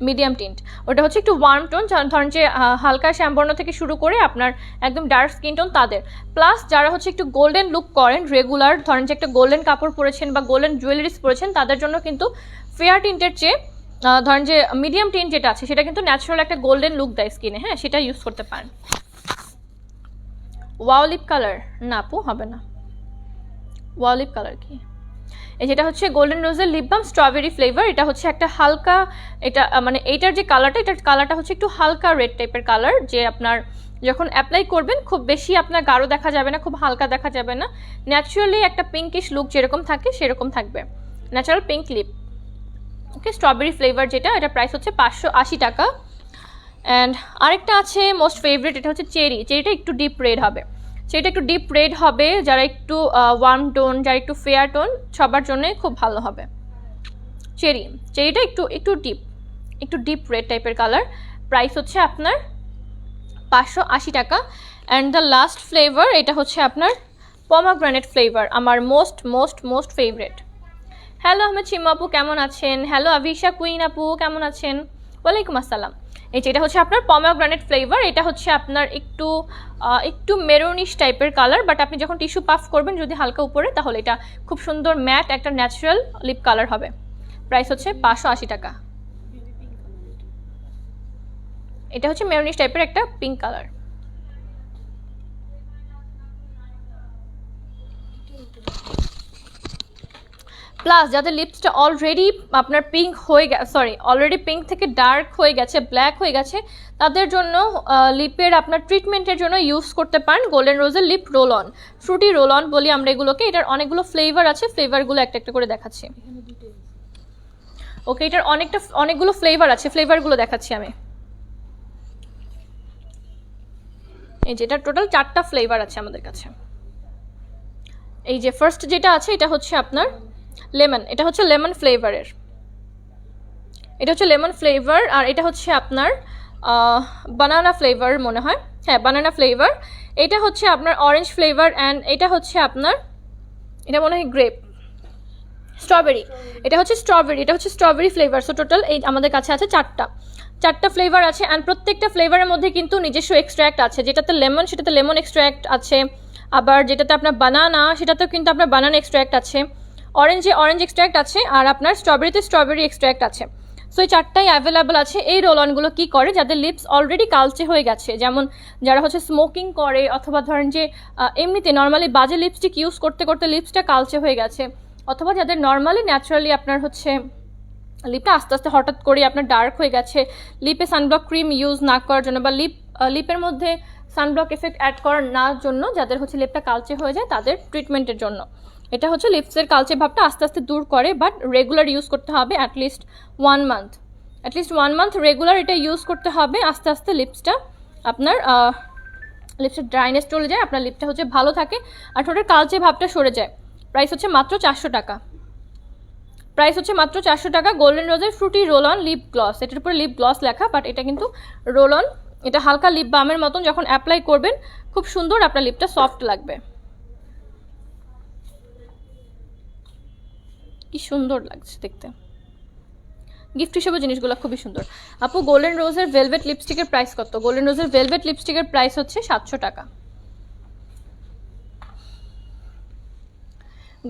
মিডিয়াম টিন্ট। ওটা হচ্ছে একটু ওয়ার্ম টোন, ধরেন যে হালকা শ্যামবর্ণ থেকে শুরু করে আপনার একদম ডার্ক স্কিন টোন তাদের। প্লাস যারা হচ্ছে একটু গোল্ডেন লুক করেন রেগুলার, ধরেন যে একটা গোল্ডেন কাপড় পরেছেন বা গোল্ডেন জুয়েলারিস পরেছেন, তাদের জন্য কিন্তু ফেয়ার টিন্টের চেয়ে ধরেন যে মিডিয়াম টিন্ট যেটা আছে সেটা কিন্তু ন্যাচারাল একটা গোল্ডেন লুক দেয় স্কিনে, হ্যাঁ সেটা ইউজ করতে পারেন। ওয়াও লিপ কালার না আপু, হবে না। ওয়াও লিপ কালার কি? এই যেটা হচ্ছে গোল্ডেন রোজের লিপ বাম স্ট্রবেরি ফ্লেভার। এটা হচ্ছে একটা হালকা, এটা মানে এইটার যে কালারটা, এটার কালারটা হচ্ছে একটু হালকা রেড টাইপের কালার, যে আপনার যখন অ্যাপ্লাই করবেন খুব বেশি আপনার গাঢ় দেখা যাবে না, খুব হালকা দেখা যাবে না, ন্যাচারালি একটা পিঙ্কিশ লুক যেরকম থাকে সেরকম থাকবে, ন্যাচারাল পিঙ্ক লিপ। ওকে, স্ট্রবেরি ফ্লেভার যেটা, এটা প্রাইস হচ্ছে 580 টাকা। অ্যান্ড আরেকটা আছে মোস্ট ফেভারিট, এটা হচ্ছে চেরি। চেরিটা একটু ডিপ রেড হবে, চেরিটা একটু ডিপ রেড হবে, যারা একটু ওয়ার্ম টোন, যারা একটু ফেয়ার টোন, সবার জন্য খুব ভালো হবে। চেরিটা একটু ডিপ রেড টাইপের কালার, প্রাইস হচ্ছে আপনার 580 টাকা। অ্যান্ড দ্য লাস্ট ফ্লেভার, এটা হচ্ছে আপনার পমাগ্রানেট ফ্লেভার, আমার মোস্ট ফেভারিট। হ্যালো আহমেদ চিম্মা আপু, কেমন আছেন? হ্যালো আভিশা কুইন আপু, কেমন আছেন? ওয়ালাইকুম আসসালাম। এই যে এটা হচ্ছে আপনার পমাগ্রানেট ফ্লেভার, এটা হচ্ছে আপনার একটু মেরুনিশ টাইপের কালার, বাট আপনি যখন টিস্যু পাফ করবেন যদি হালকা উপরে, তাহলে এটা খুব সুন্দর ম্যাট একটা ন্যাচারাল লিপ কালার হবে। প্রাইস হচ্ছে 580 টাকা। এটা হচ্ছে মেরুনিশ টাইপের একটা পিঙ্ক কালার। প্লাস যাদের লিপসটা অলরেডি আপনার পিঙ্ক হয়ে গেছে, অলরেডি পিঙ্ক থেকে ডার্ক হয়ে গেছে, ব্ল্যাক হয়ে গেছে, তাদের জন্য লিপের আপনার ট্রিটমেন্টের জন্য ইউজ করতে পারেন গোল্ডেন রোজের lip roll on, fruity roll on বলি আমরা এগুলোকে। এটার অনেকগুলো ফ্লেভার আছে, ফ্লেভারগুলো একটা একটা করে দেখাচ্ছি। ওকে, এটার অনেকগুলো ফ্লেভার আছে, ফ্লেভারগুলো দেখাচ্ছি আমি। এই যে এটা টোটাল 4টা ফ্লেভার আছে আমাদের কাছে। এই যে ফার্স্ট যেটা আছে, এটা হচ্ছে আপনার লেমন, এটা হচ্ছে লেমন ফ্লেভারের, এটা হচ্ছে লেমন ফ্লেভার। আর এটা হচ্ছে আপনার বানানা ফ্লেভার মনে হয়, হ্যাঁ বানানা ফ্লেভার। এটা হচ্ছে আপনার অরেঞ্জ ফ্লেভার। অ্যান্ড এটা হচ্ছে আপনার, এটা মনে হয় গ্রেপ, স্ট্রবেরি, এটা হচ্ছে স্ট্রবেরি ফ্লেভার। সো টোটাল এই আমাদের কাছে আছে 4টা ফ্লেভার আছে। অ্যান্ড প্রত্যেকটা ফ্লেভারের মধ্যে কিন্তু নিজস্ব এক্সট্র্যাক্ট আছে, যেটাতে লেমন সেটাতে লেমন এক্সট্র্যাক্ট আছে, আবার যেটাতে আপনার বানানা সেটাতেও কিন্তু আপনার বানানা এক্সট্র্যাক্ট আছে, অরেঞ্জে অরেঞ্জ এক্সট্র্যাক্ট আছে, আর আপনার স্ট্রবেরিতে স্ট্রবেরি এক্সট্র্যাক্ট আছে। সো এই 4টাই অ্যাভেলেবল আছে। এই রোল অনগুলো কী করে, যাদের লিপস অলরেডি কালচে হয়ে গেছে, যেমন যারা হচ্ছে স্মোকিং করে, অথবা ধরেন যে এমনিতে নর্মালি বাজে লিপস্টিক ইউজ করতে করতে লিপসটা কালচে হয়ে গেছে, অথবা যাদের নর্মালি ন্যাচারালি আপনার হচ্ছে লিপটা আস্তে আস্তে হঠাৎ করে আপনার ডার্ক হয়ে গেছে, লিপে সানব্লক ক্রিম ইউজ না করার জন্য, বা লিপের মধ্যে সানব্লক এফেক্ট অ্যাড করার না জন্য, যাদের হচ্ছে লিপটা কালচে হয়ে যায়, তাদের ট্রিটমেন্টের জন্য এটা হচ্ছে লিপসের কালচে ভাবটা আস্তে আস্তে দূর করে। বাট রেগুলার ইউজ করতে হবে অ্যাটলিস্ট 1 মান্থ রেগুলার এটা ইউজ করতে হবে। আস্তে আস্তে লিপসটা আপনার লিপসের ড্রাইনেস চলে যায়, আপনার লিপটা হচ্ছে ভালো থাকে, আর ঠোঁটের কালচে ভাবটা সরে যায়। প্রাইস হচ্ছে মাত্র 400 টাকা। গোল্ডেন রোজের fruity roll on lip gloss, এটার উপরে লিপ গ্লস লেখা, বাট এটা কিন্তু রোল অন, এটা হালকা লিপ বামের মতন, যখন অ্যাপ্লাই করবেন খুব সুন্দর আপনার লিপটা সফট লাগবে। কি সুন্দর লাগছে দেখতে, গিফট হিসেবে জিনিসগুলো খুবই সুন্দর। আপু গোল্ডেন রোজের ভেলভেট লিপস্টিকের প্রাইস কত? গোল্ডেন রোজের ভেলভেট লিপস্টিকের প্রাইস হচ্ছে 700 টাকা।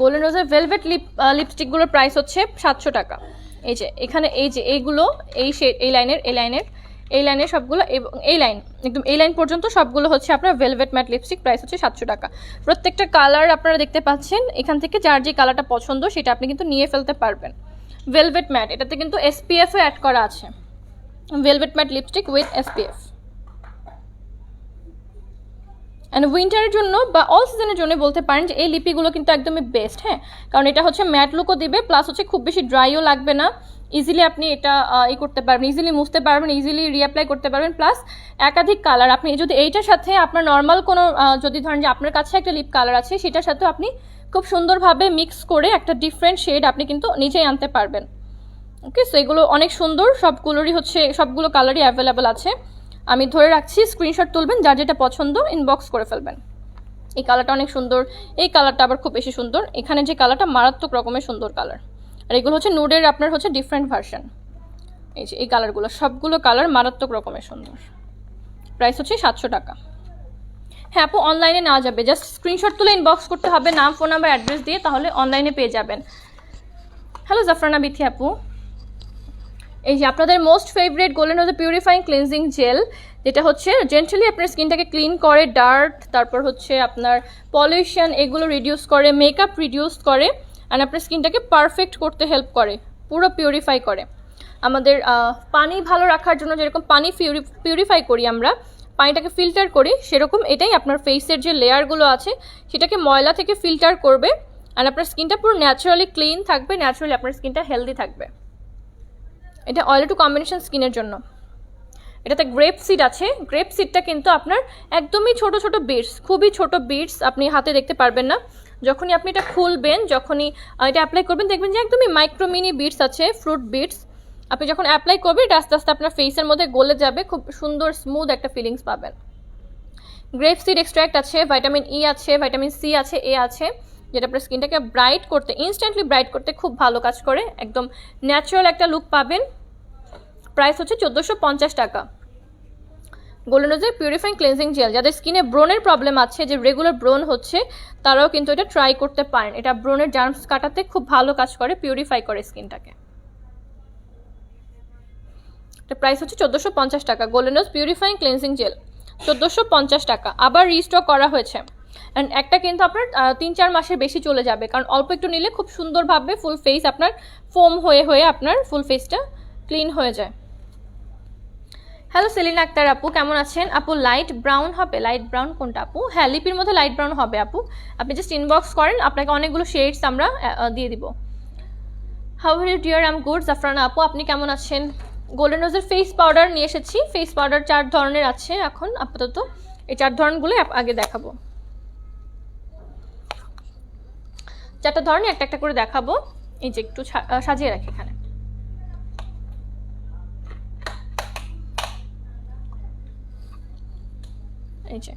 গোল্ডেন রোজের ভেলভেট লিপস্টিকগুলোর প্রাইস হচ্ছে 700 টাকা। এই যে এখানে এই যে এইগুলো, এই শেড, এই লাইনের সবগুলো, এবং এই লাইন একদম এই লাইন পর্যন্ত সবগুলো হচ্ছে আপনার ভেলভেট ম্যাট লিপস্টিক, প্রাইস হচ্ছে 700 টাকা। প্রত্যেকটা কালার আপনারা দেখতে পাচ্ছেন, এখান থেকে যার যে কালারটা পছন্দ সেটা আপনি কিন্তু নিয়ে ফেলতে পারবেন। ভেলভেট ম্যাট, এটাতে কিন্তু এসপিএফও অ্যাড করা আছে, velvet matte lipstick with SPF. And উইন্টারের জন্য বা অল সিজনের জন্য বলতে পারেন যে এই লিপিগুলো কিন্তু একদমই বেস্ট, হ্যাঁ, কারণ এটা হচ্ছে ম্যাট লুকও দিবে, প্লাস হচ্ছে খুব বেশি ড্রাইও লাগবে না, ইজিলি আপনি এটা করতে পারবেন, ইজিলি মুছতে পারবেন, ইজিলি রিঅ্যাপ্লাই করতে পারবেন। প্লাস একাধিক কালার আপনি যদি এইটার সাথে আপনার নর্মাল কোনো যদি ধরেন যে আপনার কাছে একটা লিপ কালার আছে, সেটার সাথেও আপনি খুব সুন্দরভাবে মিক্স করে একটা ডিফারেন্ট শেড আপনি কিন্তু নিজেই আনতে পারবেন। ওকে, সো এগুলো অনেক সুন্দর, সবগুলো কালারই অ্যাভেলেবেল আছে। আমি ধরে রাখছি, স্ক্রিনশট তুলবেন, যার যেটা পছন্দ ইনবক্স করে ফেলবেন। এই কালারটা অনেক সুন্দর, এই কালারটা আবার খুব বেশি সুন্দর, এখানে যে কালারটা মারাত্মক রকমের সুন্দর কালার। আর এগুলো হচ্ছে নুডের আপনার হচ্ছে ডিফারেন্ট ভার্সন। এই যে এই কালারগুলো, সবগুলো কালার মারাত্মক রকমের সুন্দর। প্রাইস হচ্ছে 700 টাকা। হ্যাঁ আপু, অনলাইনে নেওয়া যাবে, জাস্ট স্ক্রিনশট তুলে ইনবক্স করতে হবে, নাম, ফোন নাম্বার, অ্যাড্রেস দিয়ে, তাহলে অনলাইনে পেয়ে যাবেন। হ্যালো জাফরানা বিথি আপু, এই যে আপনাদের মোস্ট ফেভারিট গোল্ডেন রোজের পিউরিফাইং ক্লিনজিং জেল, যেটা হচ্ছে জেন্টালি আপনার স্কিনটাকে ক্লিন করে, ডার্ট, তারপর হচ্ছে আপনার পলিউশন এগুলো রিডিউস করে, মেকআপ রিডিউস করে, অ্যান্ড আপনার স্কিনটাকে পারফেক্ট করতে হেল্প করে, পুরো পিউরিফাই করে। আমাদের পানি ভালো রাখার জন্য যেরকম পানি পিউরিফাই করি আমরা, পানিটাকে ফিল্টার করি, সেরকম এটাই আপনার ফেসের যে লেয়ারগুলো আছে সেটাকে ময়লা থেকে ফিল্টার করবে, আর আপনার স্কিনটা পুরো ন্যাচারালি ক্লিন থাকবে, ন্যাচারালি আপনার স্কিনটা হেলদি থাকবে। এটা অয়েল টু কম্বিনেশন স্কিনের জন্য। এটাতে গ্রেপ সিড আছে। গ্রেপ সিডটা কিন্তু আপনার একদমই ছোট ছোট বিটস, খুবই ছোট বিটস, আপনি হাতে দেখতে পারবেন না। যখনই আপনি এটা খুলবেন, যখনই এটা অ্যাপ্লাই করবেন, দেখবেন যে একদমই মাইক্রো মিনি বিটস আছে, ফ্রুট বিটস। আপনি যখন অ্যাপ্লাই করবেন এটা আস্তে আস্তে আপনার ফেসের মধ্যে গলে যাবে, খুব সুন্দর স্মুথ একটা ফিলিংস পাবেন। গ্রেপ সিড এক্সট্র্যাক্ট আছে, ভাইটামিন ই আছে, ভাইটামিন সি আছে, এ আছে, যেটা আপনার স্কিনটাকে ব্রাইট করতে, ইনস্ট্যান্টলি ব্রাইট করতে খুব ভালো কাজ করে, একদম ন্যাচারাল একটা লুক পাবেন। প্রাইস হচ্ছে 1450 টাকা। গোল্ডেন রোজের পিউরিফাইং ক্লিনজিং জেল, যাদের স্কিনে ব্রনের প্রবলেম আছে, যে রেগুলার ব্রন হচ্ছে, তারাও কিন্তু এটা ট্রাই করতে পারেন। এটা ব্রনের জার্মস কাটাতে খুব ভালো কাজ করে, পিউরিফাই করে স্কিনটাকে। এটা প্রাইস হচ্ছে 1450 টাকা। Golden rose purifying cleansing gel 1450 টাকা। আবার রিস্টক করা হয়েছে, অ্যান্ড একটা কিন্তু আপনার 3-4 মাসের বেশি চলে যাবে, কারণ অল্প একটু নিলে খুব সুন্দরভাবে ফুল ফেস আপনার ফোম হয়ে হয়ে আপনার ফুল ফেসটা ক্লিন হয়ে যায়। হ্যালো সেলিনা আক্তার আপু, কেমন আছেন আপু? লাইট ব্রাউন হবে? লাইট ব্রাউন কোনটা আপু? হ্যাঁ, লিপির মধ্যে লাইট ব্রাউন হবে আপু, আপনি জাস্ট ইনবক্স করেন, আপনাকে অনেকগুলো শেডস আমরা দিয়ে দিব। How are you dear? I am good. Jafrana আপু, আপনি কেমন আছেন? গোল্ডেন রোজের ফেস পাউডার নিয়ে এসেছি। ফেস পাউডার 4 ধরনের আছে এখন আপাতত, এই 4 ধরনগুলো আগে দেখাবো। 4টা ধরনের একটা একটা করে দেখাবো। এই যে একটু সাজিয়ে রাখি এখানে। এই যে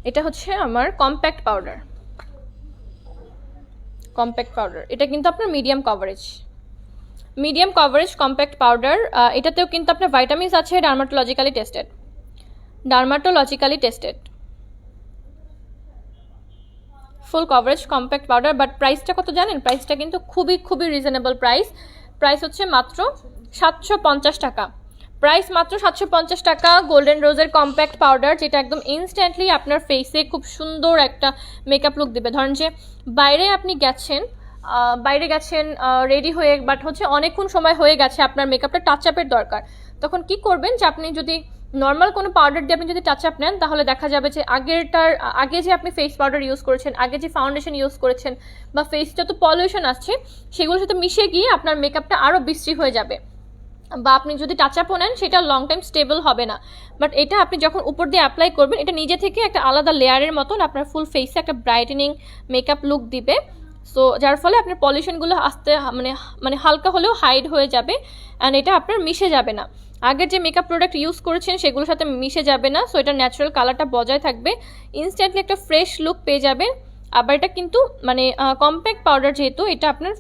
এটা হচ্ছে আমার কম্প্যাক্ট পাউডার। কম্প্যাক্ট পাউডার এটা কিন্তু আপনার মিডিয়াম কভারেজ কম্প্যাক্ট পাউডার। এটাতেও কিন্তু আপনার ভাইটামিনস আছে, dermatologically tested full coverage compact powder. But প্রাইসটা কত জানেন? প্রাইসটা কিন্তু খুবই রিজনেবল প্রাইস হচ্ছে মাত্র 750 টাকা। প্রাইস মাত্র 750 টাকা। গোল্ডেন রোজের কম্প্যাক্ট পাউডার, যেটা একদম ইনস্ট্যান্টলি আপনার ফেসে খুব সুন্দর একটা মেকআপ লুক দেবে। ধরেন যে বাইরে গেছেন রেডি হয়ে, বাট হচ্ছে অনেকক্ষণ সময় হয়ে গেছে, আপনার মেকআপটা টাচ আপের দরকার। তখন কি করবেন যে আপনি যদি নর্মাল কোনো পাউডার দিয়ে আপনি যদি টাচ আপ নেন, তাহলে দেখা যাবে যে আগে যে আপনি ফেস পাউডার ইউজ করেছেন, আগে যে ফাউন্ডেশন ইউজ করেছেন, বা ফেসে যত পলিউশন আসছে সেগুলোর সাথে মিশে গিয়ে আপনার মেকআপটা আরও বিশ্রী হয়ে যাবে, বা আপনি যদি টাচ আপও নেন সেটা লং টাইম স্টেবল হবে না। বাট এটা আপনি যখন উপর দিয়ে অ্যাপ্লাই করবেন, এটা নিজে থেকে একটা আলাদা লেয়ারের মতন আপনার ফুল ফেসে একটা ব্রাইটেনিং মেকআপ লুক দিবে। সো যার ফলে আপনার পলিউশনগুলো আস্তে মানে হালকা হলেও হাইড হয়ে যাবে, অ্যান্ড এটা আপনার মিশে যাবে না, আগের যে মেকআপ প্রোডাক্ট ইউজ করেছেন সেগুলোর সাথে মিশে যাবে না। সো এটা ন্যাচারাল কালারটা বজায় থাকবে, ইনস্ট্যান্টলি একটা ফ্রেশ লুক পেয়ে যাবে। আবার এটা কিন্তু মানে কম্প্যাক্ট পাউডার, যেহেতু এটা আপনার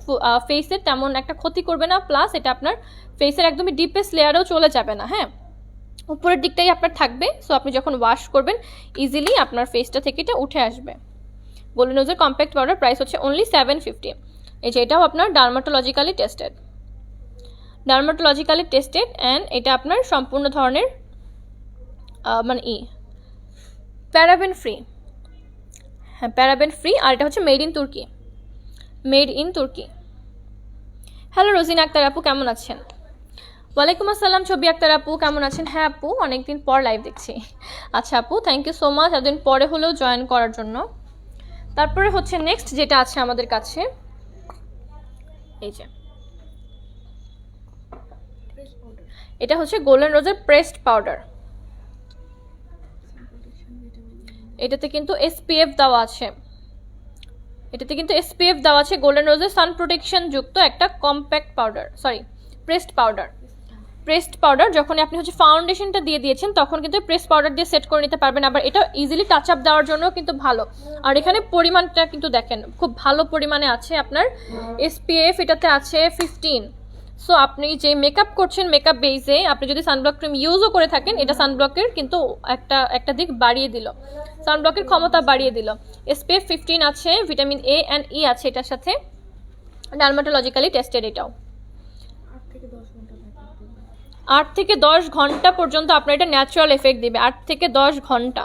ফেসের তেমন একটা ক্ষতি করবে না, প্লাস এটা আপনার ফেসের একদমই ডিপেস্ট লেয়ারেও চলে যাবে না। হ্যাঁ, উপরের দিকটাই আপনার থাকবে। সো আপনি যখন ওয়াশ করবেন ইজিলি আপনার ফেসটা থেকে এটা উঠে আসবে। গোল্ডেন রোজের কম্প্যাক্ট পাউডার প্রাইস হচ্ছে অনলি 750। এই যে এটাও আপনার ডার্মাটোলজিক্যালি টেস্টেড অ্যান্ড এটা আপনার সম্পূর্ণ ধরনের মানে প্যারাবেন ফ্রি। হ্যাঁ, প্যারাবেন ফ্রি। আর এটা হচ্ছে মেড ইন তুর্কি। হ্যালো রোজিনা আক্তার আপু, কেমন আছেন? ওয়ালাইকুম আসসালাম ছবি আক্তার আপু, কেমন আছেন? হ্যাঁ আপু, অনেকদিন পর লাইভ দেখছি। আচ্ছা আপু, থ্যাংক ইউ সো মাচ এতদিন পরে হলেও জয়েন করার জন্য। তারপরে হচ্ছে নেক্সট যেটা আছে আমাদের কাছে, এই যে এটা হচ্ছে গোল্ডেন রোজের প্রেসড পাউডার। এটাতে কিন্তু SPF দেওয়া আছে, গোল্ডেন রোজের সান প্রোটেকশন যুক্ত একটা কম্প্যাক্ট পাউডার, প্রেসড পাউডার। যখন আপনি হচ্ছে ফাউন্ডেশনটা দিয়ে দিয়েছেন তখন কিন্তু প্রেস পাউডার দিয়ে সেট করে নিতে পারবেন। আবার এটা ইজিলি টাচ আপ দেওয়ার জন্য কিন্তু ভালো। আর এখানে পরিমাণটা কিন্তু দেখেন খুব ভালো পরিমাণে আছে আপনার SPF, এটাতে আছে 15। সো আপনি যে মেকআপ করছেন, মেকআপ বেসে আপনি যদি সানব্লক ক্রিম ইউজও করে থাকেন, এটা সানব্লকের কিন্তু একটা দিক বাড়িয়ে দিল, সানব্লকের ক্ষমতা বাড়িয়ে দিল। SPF 15 আছে, ভিটামিন A and E আছে এটার সাথে, ডার্মাটোলজিক্যালি টেস্টেড। এটাও 8 থেকে 10 ঘন্টা পর্যন্ত আপনার এটা ন্যাচারাল এফেক্ট দিবে, 8 থেকে 10 ঘন্টা।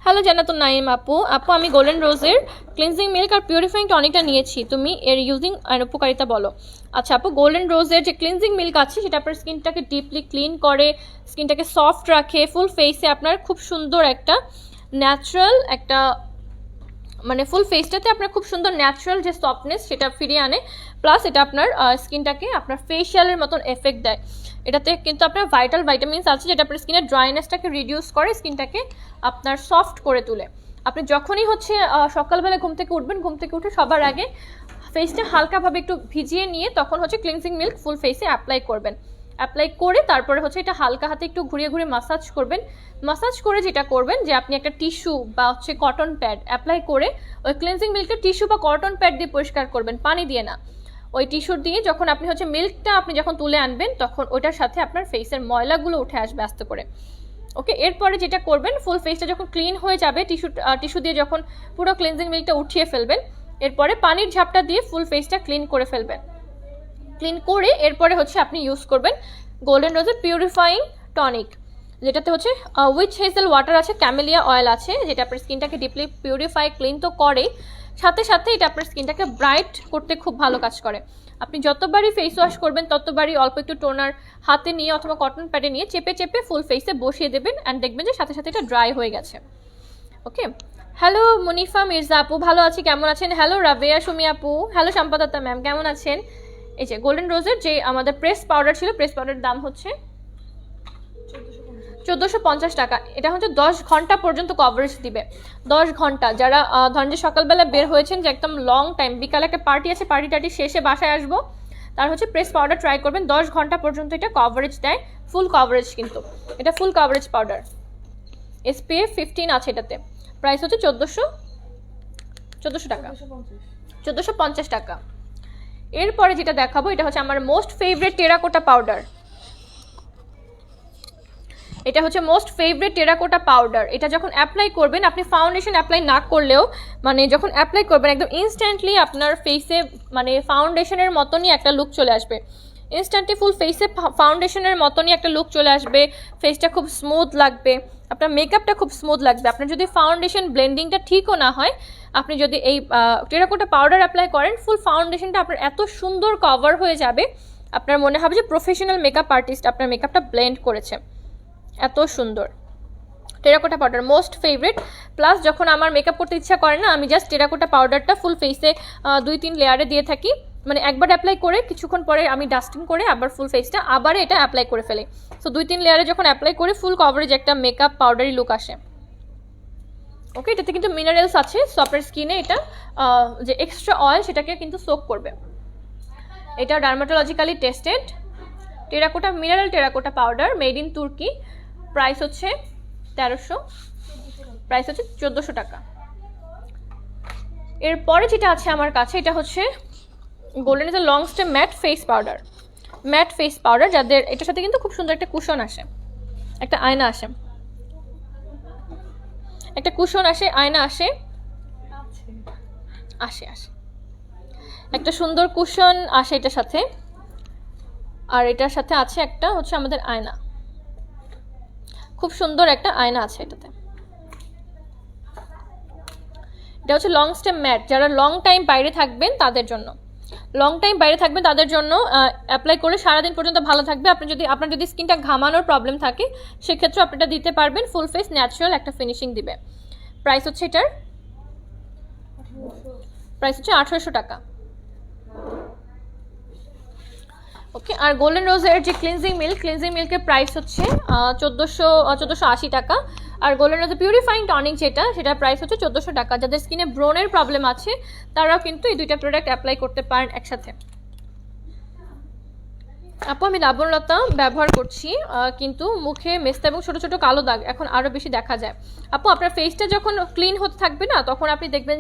হ্যালো জান্নাতুন নাইম আপু, আমি গোল্ডেন রোজের ক্লিনজিং মিল্ক আর পিউরিফাইং টনিকটা নিয়েছি, তুমি এর ইউজিং আর উপকারিতা বলো। আচ্ছা আপু, গোল্ডেন রোজের যে ক্লিনজিং মিল্ক আছে সেটা আপনার স্কিনটাকে ডিপলি ক্লিন করে, স্কিনটাকে সফট রাখে, ফুল ফেসে আপনার খুব সুন্দর একটা ন্যাচারাল একটা মানে ফুল ফেসটাতে আপনার খুব সুন্দর ন্যাচারাল যে সফটনেস সেটা ফিরিয়ে আনে, প্লাস এটা আপনার স্কিনটাকে আপনার ফেশিয়ালের মতন এফেক্ট দেয়। এটাতে কিন্তু আপনার ভাইটাল ভাইটামিনস আছে যেটা আপনার স্কিনের ড্রাইনেসটাকে রিডিউস করে, স্কিনটাকে আপনার সফট করে তোলে। আপনি যখনই হচ্ছে সকালবেলা ঘুম থেকে উঠবেন, ঘুম থেকে উঠে সবার আগে ফেসটা হালকাভাবে একটু ভিজিয়ে নিয়ে তখন হচ্ছে ক্লিনজিং মিল্ক ফুল ফেসে অ্যাপ্লাই করবেন। অ্যাপ্লাই করে তারপরে হচ্ছে এটা হালকা হাতে একটু ঘুরিয়ে ঘুরিয়ে মাসাজ করবেন। মাসাজ করে যেটা করবেন যে আপনি একটা টিস্যু বা হচ্ছে কটন প্যাড অ্যাপ্লাই করে ওই ক্লিনজিং মিল্কের টিস্যু বা কটন প্যাড দিয়ে পরিষ্কার করবেন, পানি দিয়ে না। ওই টিস্যু দিয়ে যখন আপনি হচ্ছে মিল্কটা আপনি যখন তুলে আনবেন তখন ওইটার সাথে আপনার ফেসের ময়লাগুলো উঠে আসবে আস্তে করে। ওকে, এরপরে যেটা করবেন, ফুল ফেসটা যখন ক্লিন হয়ে যাবে, টিস্যু দিয়ে যখন পুরো ক্লিনজিং মিল্কটা উঠিয়ে ফেলবেন, এরপরে পানির ঝাপটা দিয়ে ফুল ফেসটা ক্লিন করে ফেলবেন। ক্লিন করে এরপরে হচ্ছে আপনি ইউজ করবেন গোল্ডেন রোজের পিউরিফাইং টনিক, যেটাতে হচ্ছে উইচ হেজেল ওয়াটার আছে, ক্যামেলিয়া অয়েল আছে, যেটা আপনার স্কিনটাকে ডিপলি পিউরিফাই ক্লিন তো করে, সাথে সাথে এটা আপনার স্কিনটাকে ব্রাইট করতে খুব ভালো কাজ করে। আপনি যতবারই ফেস ওয়াশ করবেন ততবারই অল্প একটু টোনার হাতে নিয়ে অথবা কটন প্যাডে নিয়ে চেপে চেপে ফুল ফেসে বসিয়ে দেবেন, অ্যান্ড দেখবেন যে সাথে সাথে এটা ড্রাই হয়ে গেছে। ওকে, হ্যালো মুনিফা মির্জা আপু, ভালো আছি, কেমন আছেন? হ্যালো রাবেয়া সুমি আপু, হ্যালো সম্পাদতা ম্যাম, কেমন আছেন? এই যে গোল্ডেন রোজের যে আমাদের প্রেস পাউডার ছিল, প্রেস পাউডারের দাম হচ্ছে 1450 টাকা। এটা হচ্ছে 10 ঘন্টা পর্যন্ত কভারেজ দিবে, 10 ঘন্টা। যারা ধরেন যে সকালবেলা বের হয়েছেন যে একদম লং টাইম, বিকালে একটা পার্টি আছে, পার্টি টার্টি শেষে বাসায় আসবো, তার হচ্ছে প্রেস পাউডার ট্রাই করবেন, 10 ঘন্টা পর্যন্ত এটা কভারেজ দেয়, ফুল কভারেজ। কিন্তু এটা ফুল কভারেজ পাউডার, SPF 15 আছে এটাতে। প্রাইস হচ্ছে 1450 টাকা, 1450 টাকা। এরপরে যেটা দেখাবো এটা হচ্ছে আমার মোস্ট ফেভারিট টেরাকোটা পাউডার। এটা হচ্ছে মোস্ট ফেভারিট টেরাকোটা পাউডার। এটা যখন অ্যাপ্লাই করবেন, আপনি ফাউন্ডেশন অ্যাপ্লাই না করলেও মানে যখন অ্যাপ্লাই করবেন একদম ইনস্ট্যান্টলি আপনার ফেসে মানে ফাউন্ডেশনের মতনই একটা লুক চলে আসবে। ইনস্ট্যান্টলি ফুল ফেসে ফাউন্ডেশনের মতনই একটা লুক চলে আসবে, ফেসটা খুব স্মুথ লাগবে, আপনার মেকআপটা খুব স্মুথ লাগবে। আপনার যদি ফাউন্ডেশন ব্লেন্ডিংটা ঠিকও না হয়, আপনি যদি এই টেরাকোটা পাউডার অ্যাপ্লাই করেন, ফুল ফাউন্ডেশনটা আপনার এত সুন্দর কভার হয়ে যাবে, আপনার মনে হবে যে প্রফেশনাল মেকআপ আর্টিস্ট আপনার মেকআপটা ব্লেন্ড করেছে, এত সুন্দর। Terracotta powder most favourite. Plus যখন আমার মেকআপ করতে ইচ্ছা করে না, আমি জাস্ট টেরাকোটা পাউডারটা ফুল ফেসে 2-3 লেয়ারে দিয়ে থাকি, মানে একবার অ্যাপ্লাই করে কিছুক্ষণ পরে আমি ডাস্টিং করে আবার ফুল ফেসটা আবার এটা অ্যাপ্লাই করে ফেলি। সো 2-3 লেয়ারে যখন অ্যাপ্লাই করে ফুল কভারেজ একটা মেকআপ পাউডারি লুক আসে। ওকে, এটাতে কিন্তু মিনারেলস আছে, সো আপনার স্কিনে এটা যে এক্সট্রা অয়েল সেটাকে কিন্তু সোক করবে। এটা dermatologically tested terracotta mineral terracotta powder, made in Turkey. Price হচ্ছে 1300, প্রাইস হচ্ছে 1400 টাকা। এরপরে যেটা আছে আমার কাছে এটা হচ্ছে golden is long stay matte face powder. Matte face powder যাদের, এটার সাথে কিন্তু খুব সুন্দর একটা কুশন আসে, একটা আয়না আসে, একটা কুশন আসে, আয়না আসে, আসে আসে একটা সুন্দর কুশন আসে এটার সাথে, আর এটার সাথে আছে একটা হচ্ছে আমাদের আয়না, খুব সুন্দর একটা আয়না আছে এটাতে। এটা হচ্ছে লং স্টেম ম্যাট, যারা লং টাইম বাইরে থাকবেন তাদের জন্য, লং টাইম বাইরে থাকবেন তাদের জন্য অ্যাপ্লাই করে সারাদিন পর্যন্ত ভালো থাকবে। আপনার যদি স্কিনটা ঘামানোর প্রবলেম থাকে সেক্ষেত্রে আপনি এটা দিতে পারবেন, ফুল ফেস ন্যাচারাল একটা ফিনিশিং দিবে। প্রাইস হচ্ছে এটার প্রাইস হচ্ছে 1800 টাকা। ওকে, আর গোল্ডেন রোজের যে ক্লিনজিং মিল্কের প্রাইস হচ্ছে 1480 টাকা। আর গোল্ডেন রোজের পিউরিফাইং টনিক সেটার প্রাইস হচ্ছে 1400 টাকা। যাদের স্কিনে ব্রনের প্রবলেম আছে তারাও কিন্তু এই দুইটা প্রোডাক্ট অ্যাপ্লাই করতে পারেন একসাথে। আপু আমি লাবণলতা ব্যবহার করছি, কিন্তু মুখে মেস্তা এবং ছোট ছোট কালো দাগ এখন আরও বেশি দেখা যায়। আপু আপনার ফেসটা যখন ক্লিন হতে থাকবে না, তখন আপনি দেখবেন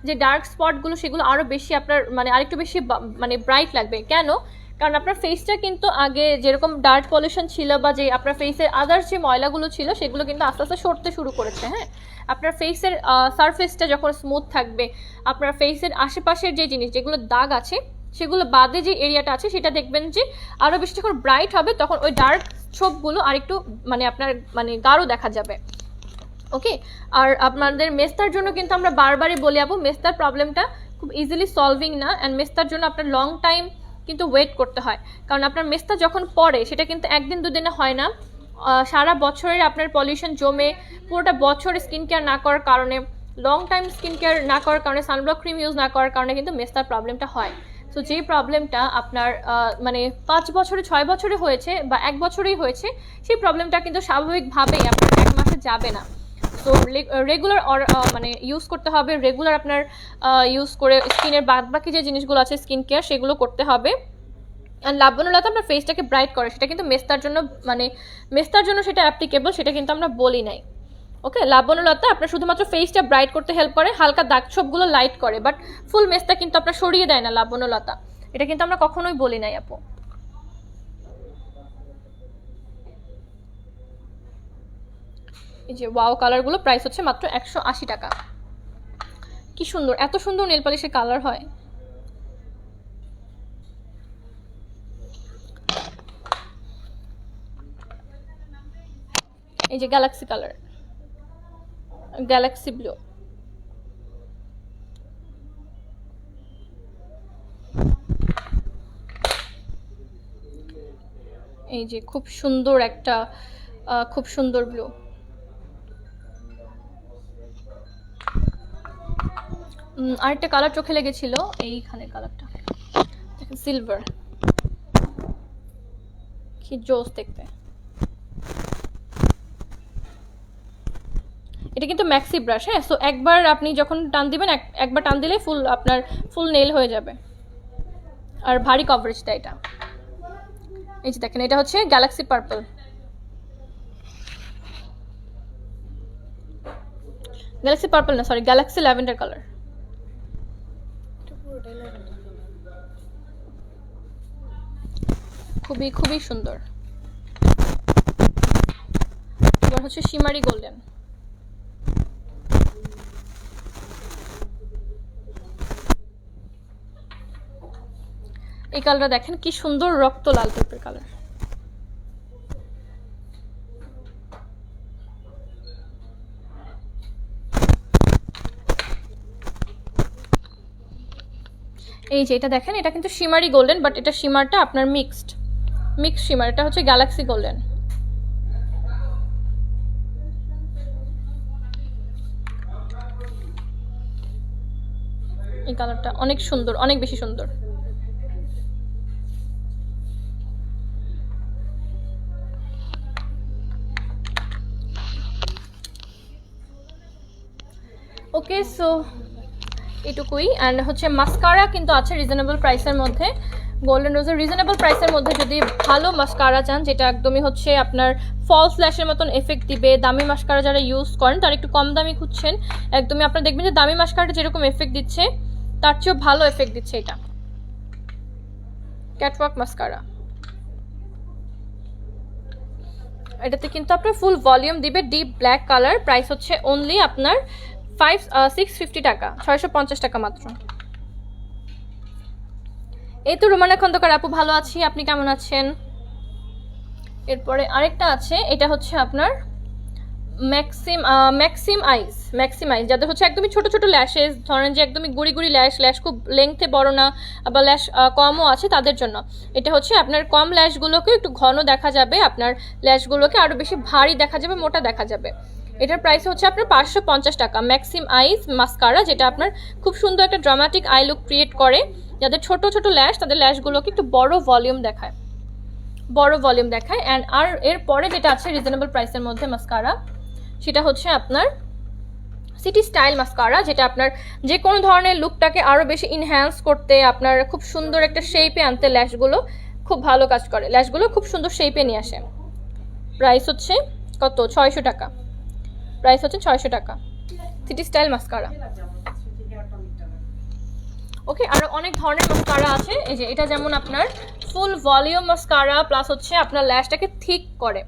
যে ডার্ক স্পটগুলো সেগুলো আরও বেশি আপনার মানে আরেকটু বেশি মানে ব্রাইট লাগবে। কেন? কারণ আপনার ফেসটা কিন্তু আগে যেরকম ডার্ক পলিউশন ছিল বা যে আপনার ফেসের আদার্স যে ময়লাগুলো ছিল সেগুলো কিন্তু আস্তে আস্তে সরতে শুরু করেছে। হ্যাঁ, আপনার ফেসের সারফেসটা যখন স্মুথ থাকবে, আপনার ফেসের আশেপাশের যে জিনিস যেগুলো দাগ আছে সেগুলো বাদে যে এরিয়াটা আছে সেটা দেখবেন যে আরও বেশি যখন ব্রাইট হবে তখন ওই ডার্ক ছোপগুলো আরেকটু মানে আপনার মানে গাঢ় দেখা যাবে। ওকে, আর আপনাদের মেস্তার জন্য কিন্তু আমরা বারবারই বলি আপু, মেস্তার প্রবলেমটা খুব ইজিলি সলভিং না, অ্যান্ড মেস্তার জন্য আপনার লং টাইম কিন্তু ওয়েট করতে হয়। কারণ আপনার মেস্তা যখন পড়ে সেটা কিন্তু একদিন দুদিনে হয় না, সারা বছরের আপনার পলিউশন জমে পুরোটা বছর স্কিন কেয়ার না করার কারণে, লং টাইম স্কিন কেয়ার না করার কারণে, সানব্লক ক্রিম ইউজ না করার কারণে কিন্তু মেস্তার প্রবলেমটা হয়। সো যেই প্রবলেমটা আপনার মানে 5 বছরে 6 বছরে হয়েছে বা 1 বছরেই হয়েছে, সেই প্রবলেমটা কিন্তু স্বাভাবিকভাবেই আপনার 1 মাসে যাবে না। সো রেগুলার মানে ইউজ করতে হবে, রেগুলার আপনার ইউজ করে স্কিনের বাকি যে জিনিসগুলো আছে স্কিন কেয়ার সেগুলো করতে হবে। আর লাবণলতা আপনার ফেসটাকে ব্রাইট করে, সেটা কিন্তু মেস্তার জন্য মানে মেস্তার জন্য সেটা অ্যাপ্লিকেবল, সেটা কিন্তু আমরা বলি নাই। ওকে, লাবণলতা আপনার শুধুমাত্র ফেসটা ব্রাইট করতে হেল্প করে, হালকা দাগ ছোপগুলো লাইট করে, বাট ফুল মেস্তা কিন্তু আপনার সরিয়ে দেয় না লাবণলতা, এটা কিন্তু আমরা কখনোই বলি নাই আপু। এই যে ওয়াও কালারগুলো প্রাইস হচ্ছে মাত্র 180 টাকা। কি সুন্দর, এত সুন্দর নেল পলিশের কালার হয়। এই যে গ্যালাক্সি কালার, গ্যালাক্সি ব্লু, এই যে খুব সুন্দর একটা খুব সুন্দর ব্লু। আরেকটা কালার চোখে লেগেছিল, এইখানে কালারটা দেখেন, সিলভার, কি জোস দেখতে। এটা কিন্তু ম্যাক্সি ব্রাশ, হ্যাঁ, সো একবার আপনি যখন টান দিবেন, একবার টান দিলে ফুল আপনার ফুল নেল হয়ে যাবে, আর ভারী কভারেজ দেয় এটা। এই যে দেখেন, এটা হচ্ছে গ্যালাক্সি পার্পল, গ্যালাক্সি পার্পল না, সরি, গ্যালাক্সি ল্যাভেন্ডার কালার। খুবই খুবই সুন্দর। এবার হচ্ছে শিমারি গোল্ডেন, এই কালারটা দেখেন কি সুন্দর, রক্ত লাল টাইপের কালার। এই যে এটা দেখেন, এটা কিন্তু শিমারি গোল্ডেন, বাট এটা শিমারটা আপনার মিক্সড শিমার, এটা হচ্ছে গ্যালাক্সি গোল্ডেন। এই কালারটা অনেক সুন্দর, অনেক বেশি সুন্দর। ওকে, সো এটুকুই। অ্যান্ড হচ্ছে মাস্কারা কিন্তু আছে রিজনেবল প্রাইসের মধ্যে, গোল্ডেন রোজের রিজনেবল প্রাইসের মধ্যে যদি ভালো মাস্কারা চান, যেটা একদমই হচ্ছে আপনার ফলস ল্যাশের মতন এফেক্ট দিবে, দামি মাস্কারা যারা ইউজ করেন তারা একটু কম দামি খুঁজছেন, একদমই আপনারা দেখবেন যে দামি মাস্কারাটা যেরকম এফেক্ট দিচ্ছে তার চেয়েও ভালো এফেক্ট দিচ্ছে এটা, ক্যাটওয়াক মাস্কারা। এটাতে কিন্তু আপনার ফুল ভলিউম দিবে, ডিপ ব্ল্যাক কালার, প্রাইস হচ্ছে অনলি আপনার 650 টাকা, 650 টাকা মাত্র। এই তো রুমানা খন্দকার আপু, ভালো আছি, আপনি কেমন আছেন? এরপরে আরেকটা আছে, এটা হচ্ছে আপনার ম্যাক্সিম আইস, যাদের হচ্ছে একদমই ছোট ছোট ল্যাশেস, ধরেন যে একদমই গুড়ি গুড়ি ল্যাশ খুব লেংথে বড় না, আবার ল্যাশ কমও আছে তাদের জন্য। এটা হচ্ছে আপনার কম ল্যাশগুলোকে একটু ঘন দেখা যাবে, আপনার ল্যাশগুলোকে আরও বেশি ভারী দেখা যাবে, মোটা দেখা যাবে। এটার প্রাইস হচ্ছে আপনার 550 টাকা, ম্যাক্সিম আইস মাস্কারা, যেটা আপনার খুব সুন্দর একটা ড্রামাটিক আই লুক ক্রিয়েট করে। যাদের ছোট ছোট ল্যাশ, তাদের ল্যাশগুলোকে একটু বড় ভলিউম দেখায়। অ্যান্ড আর এর পরে যেটা আছে রিজনেবল প্রাইসের মধ্যে মাস্কারা, সেটা হচ্ছে আপনার সিটি স্টাইল মাস্কারা, যেটা আপনার যে কোনো ধরনের লুকটাকে আরও বেশি ইনহ্যান্স করতে, আপনার খুব সুন্দর একটা শেপে আনতে ল্যাশগুলো খুব ভালো কাজ করে, ল্যাশগুলো খুব সুন্দর শেপে নিয়ে আসে। প্রাইস হচ্ছে কত? 600 টাকা, প্রাইস হচ্ছে 600 টাকা, সিটি স্টাইল মাস্কারা। ওকে, আরও অনেক ধরনের মাস্কারা আছে। এই যে এটা যেমন আপনার ফুল ভলিউম মাস্কারা, প্লাস হচ্ছে আপনার ল্যাশটাকে থিক করে,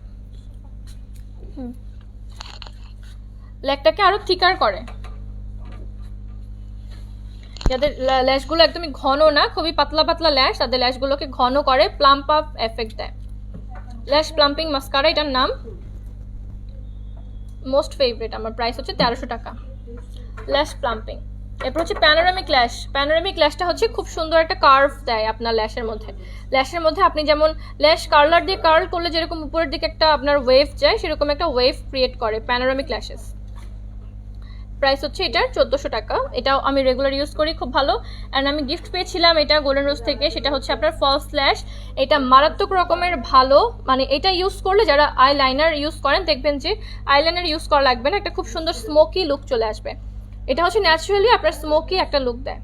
ল্যাশটাকে আরও থিকার করে। যাদের ল্যাশগুলো একদমই ঘন না, খুবই পাতলা পাতলা ল্যাশ, তাদের ল্যাশগুলোকে ঘন করে, প্লাম্প আপ এফেক্ট দেয়। ল্যাশ প্লাম্পিং মাস্কারা এটার নাম, মোস্ট ফেভারিট আমার। প্রাইস হচ্ছে 1300 টাকা ল্যাশ প্লাম্পিং। এরপর হচ্ছে প্যানোরামিক ল্যাশ। প্যানোরামিক ল্যাশটা হচ্ছে খুব সুন্দর একটা কার্ভ দেয় আপনার ল্যাশের মধ্যে। ল্যাশের মধ্যে আপনি যেমন ল্যাশ কার্লার দিয়ে কার্ল করলে যেরকম উপরের দিকে একটা আপনার ওয়েভ যায়, সেরকম একটা ওয়েভ ক্রিয়েট করে প্যানোরামিক ল্যাশেস। প্রাইস হচ্ছে এটার 1400 টাকা। এটাও আমি রেগুলার ইউজ করি, খুব ভালো। অ্যান্ড আমি গিফট পেয়েছিলাম এটা গোল্ডেন রোজ থেকে, সেটা হচ্ছে আপনার ফলস ল্যাশ। এটা মারাত্মক রকমের ভালো, মানে এটা ইউজ করলে যারা আই লাইনার ইউজ করেন দেখবেন যে আই লাইনার ইউজ করা লাগবে না, একটা খুব সুন্দর স্মোকি লুক চলে আসবে। এটা হচ্ছে ন্যাচারালি আপনার স্মোকি একটা লুক দেয়,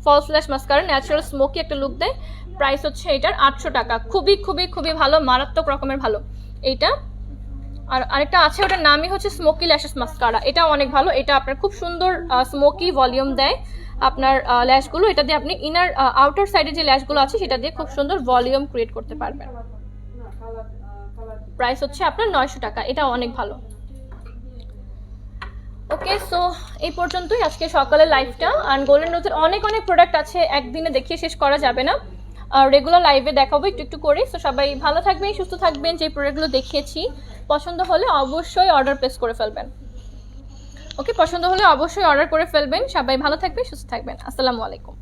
ফলস ল্যাশ মাস্কারা ন্যাচারাল স্মোকি একটা লুক দেয়। প্রাইস হচ্ছে এটার 800 টাকা। খুবই খুবই খুবই ভালো, মারাত্মক রকমের ভালো এইটা। আর আরেকটা আছে, ওটার নামই হচ্ছে স্মোকি ল্যাশেস মাস্কারা, এটা অনেক ভালো। এটা আপনার খুব সুন্দর স্মোকি ভলিউম দেয় আপনার ল্যাশগুলো। এটা দিয়ে আপনি ইনার আউটার সাইডে যে ল্যাশগুলো আছে সেটা দিয়ে খুব সুন্দর ভলিউম ক্রিয়েট করতে পারবেন। প্রাইস হচ্ছে আপনার 900 টাকা, এটা অনেক ভালো। ওকে, সো এই পর্যন্তই আজকে সকালের লাইভটা। আর গোল্ডেন রোজের অনেক অনেক প্রোডাক্ট আছে, একদিনে দেখিয়ে শেষ করা যাবে না, রেগুলার লাইভে দেখাবো একটু একটু করে। সো সবাই ভালো থাকবেন, সুস্থ থাকবেন। যে প্রোডাক্টগুলো দেখিয়েছি পছন্দ হলে অবশ্যই অর্ডার প্লেস করে ফেলবেন। ওকে, পছন্দ হলে অবশ্যই অর্ডার করে ফেলবেন। সবাই ভালো থাকবেন, সুস্থ থাকবেন। আসসালামু আলাইকুম।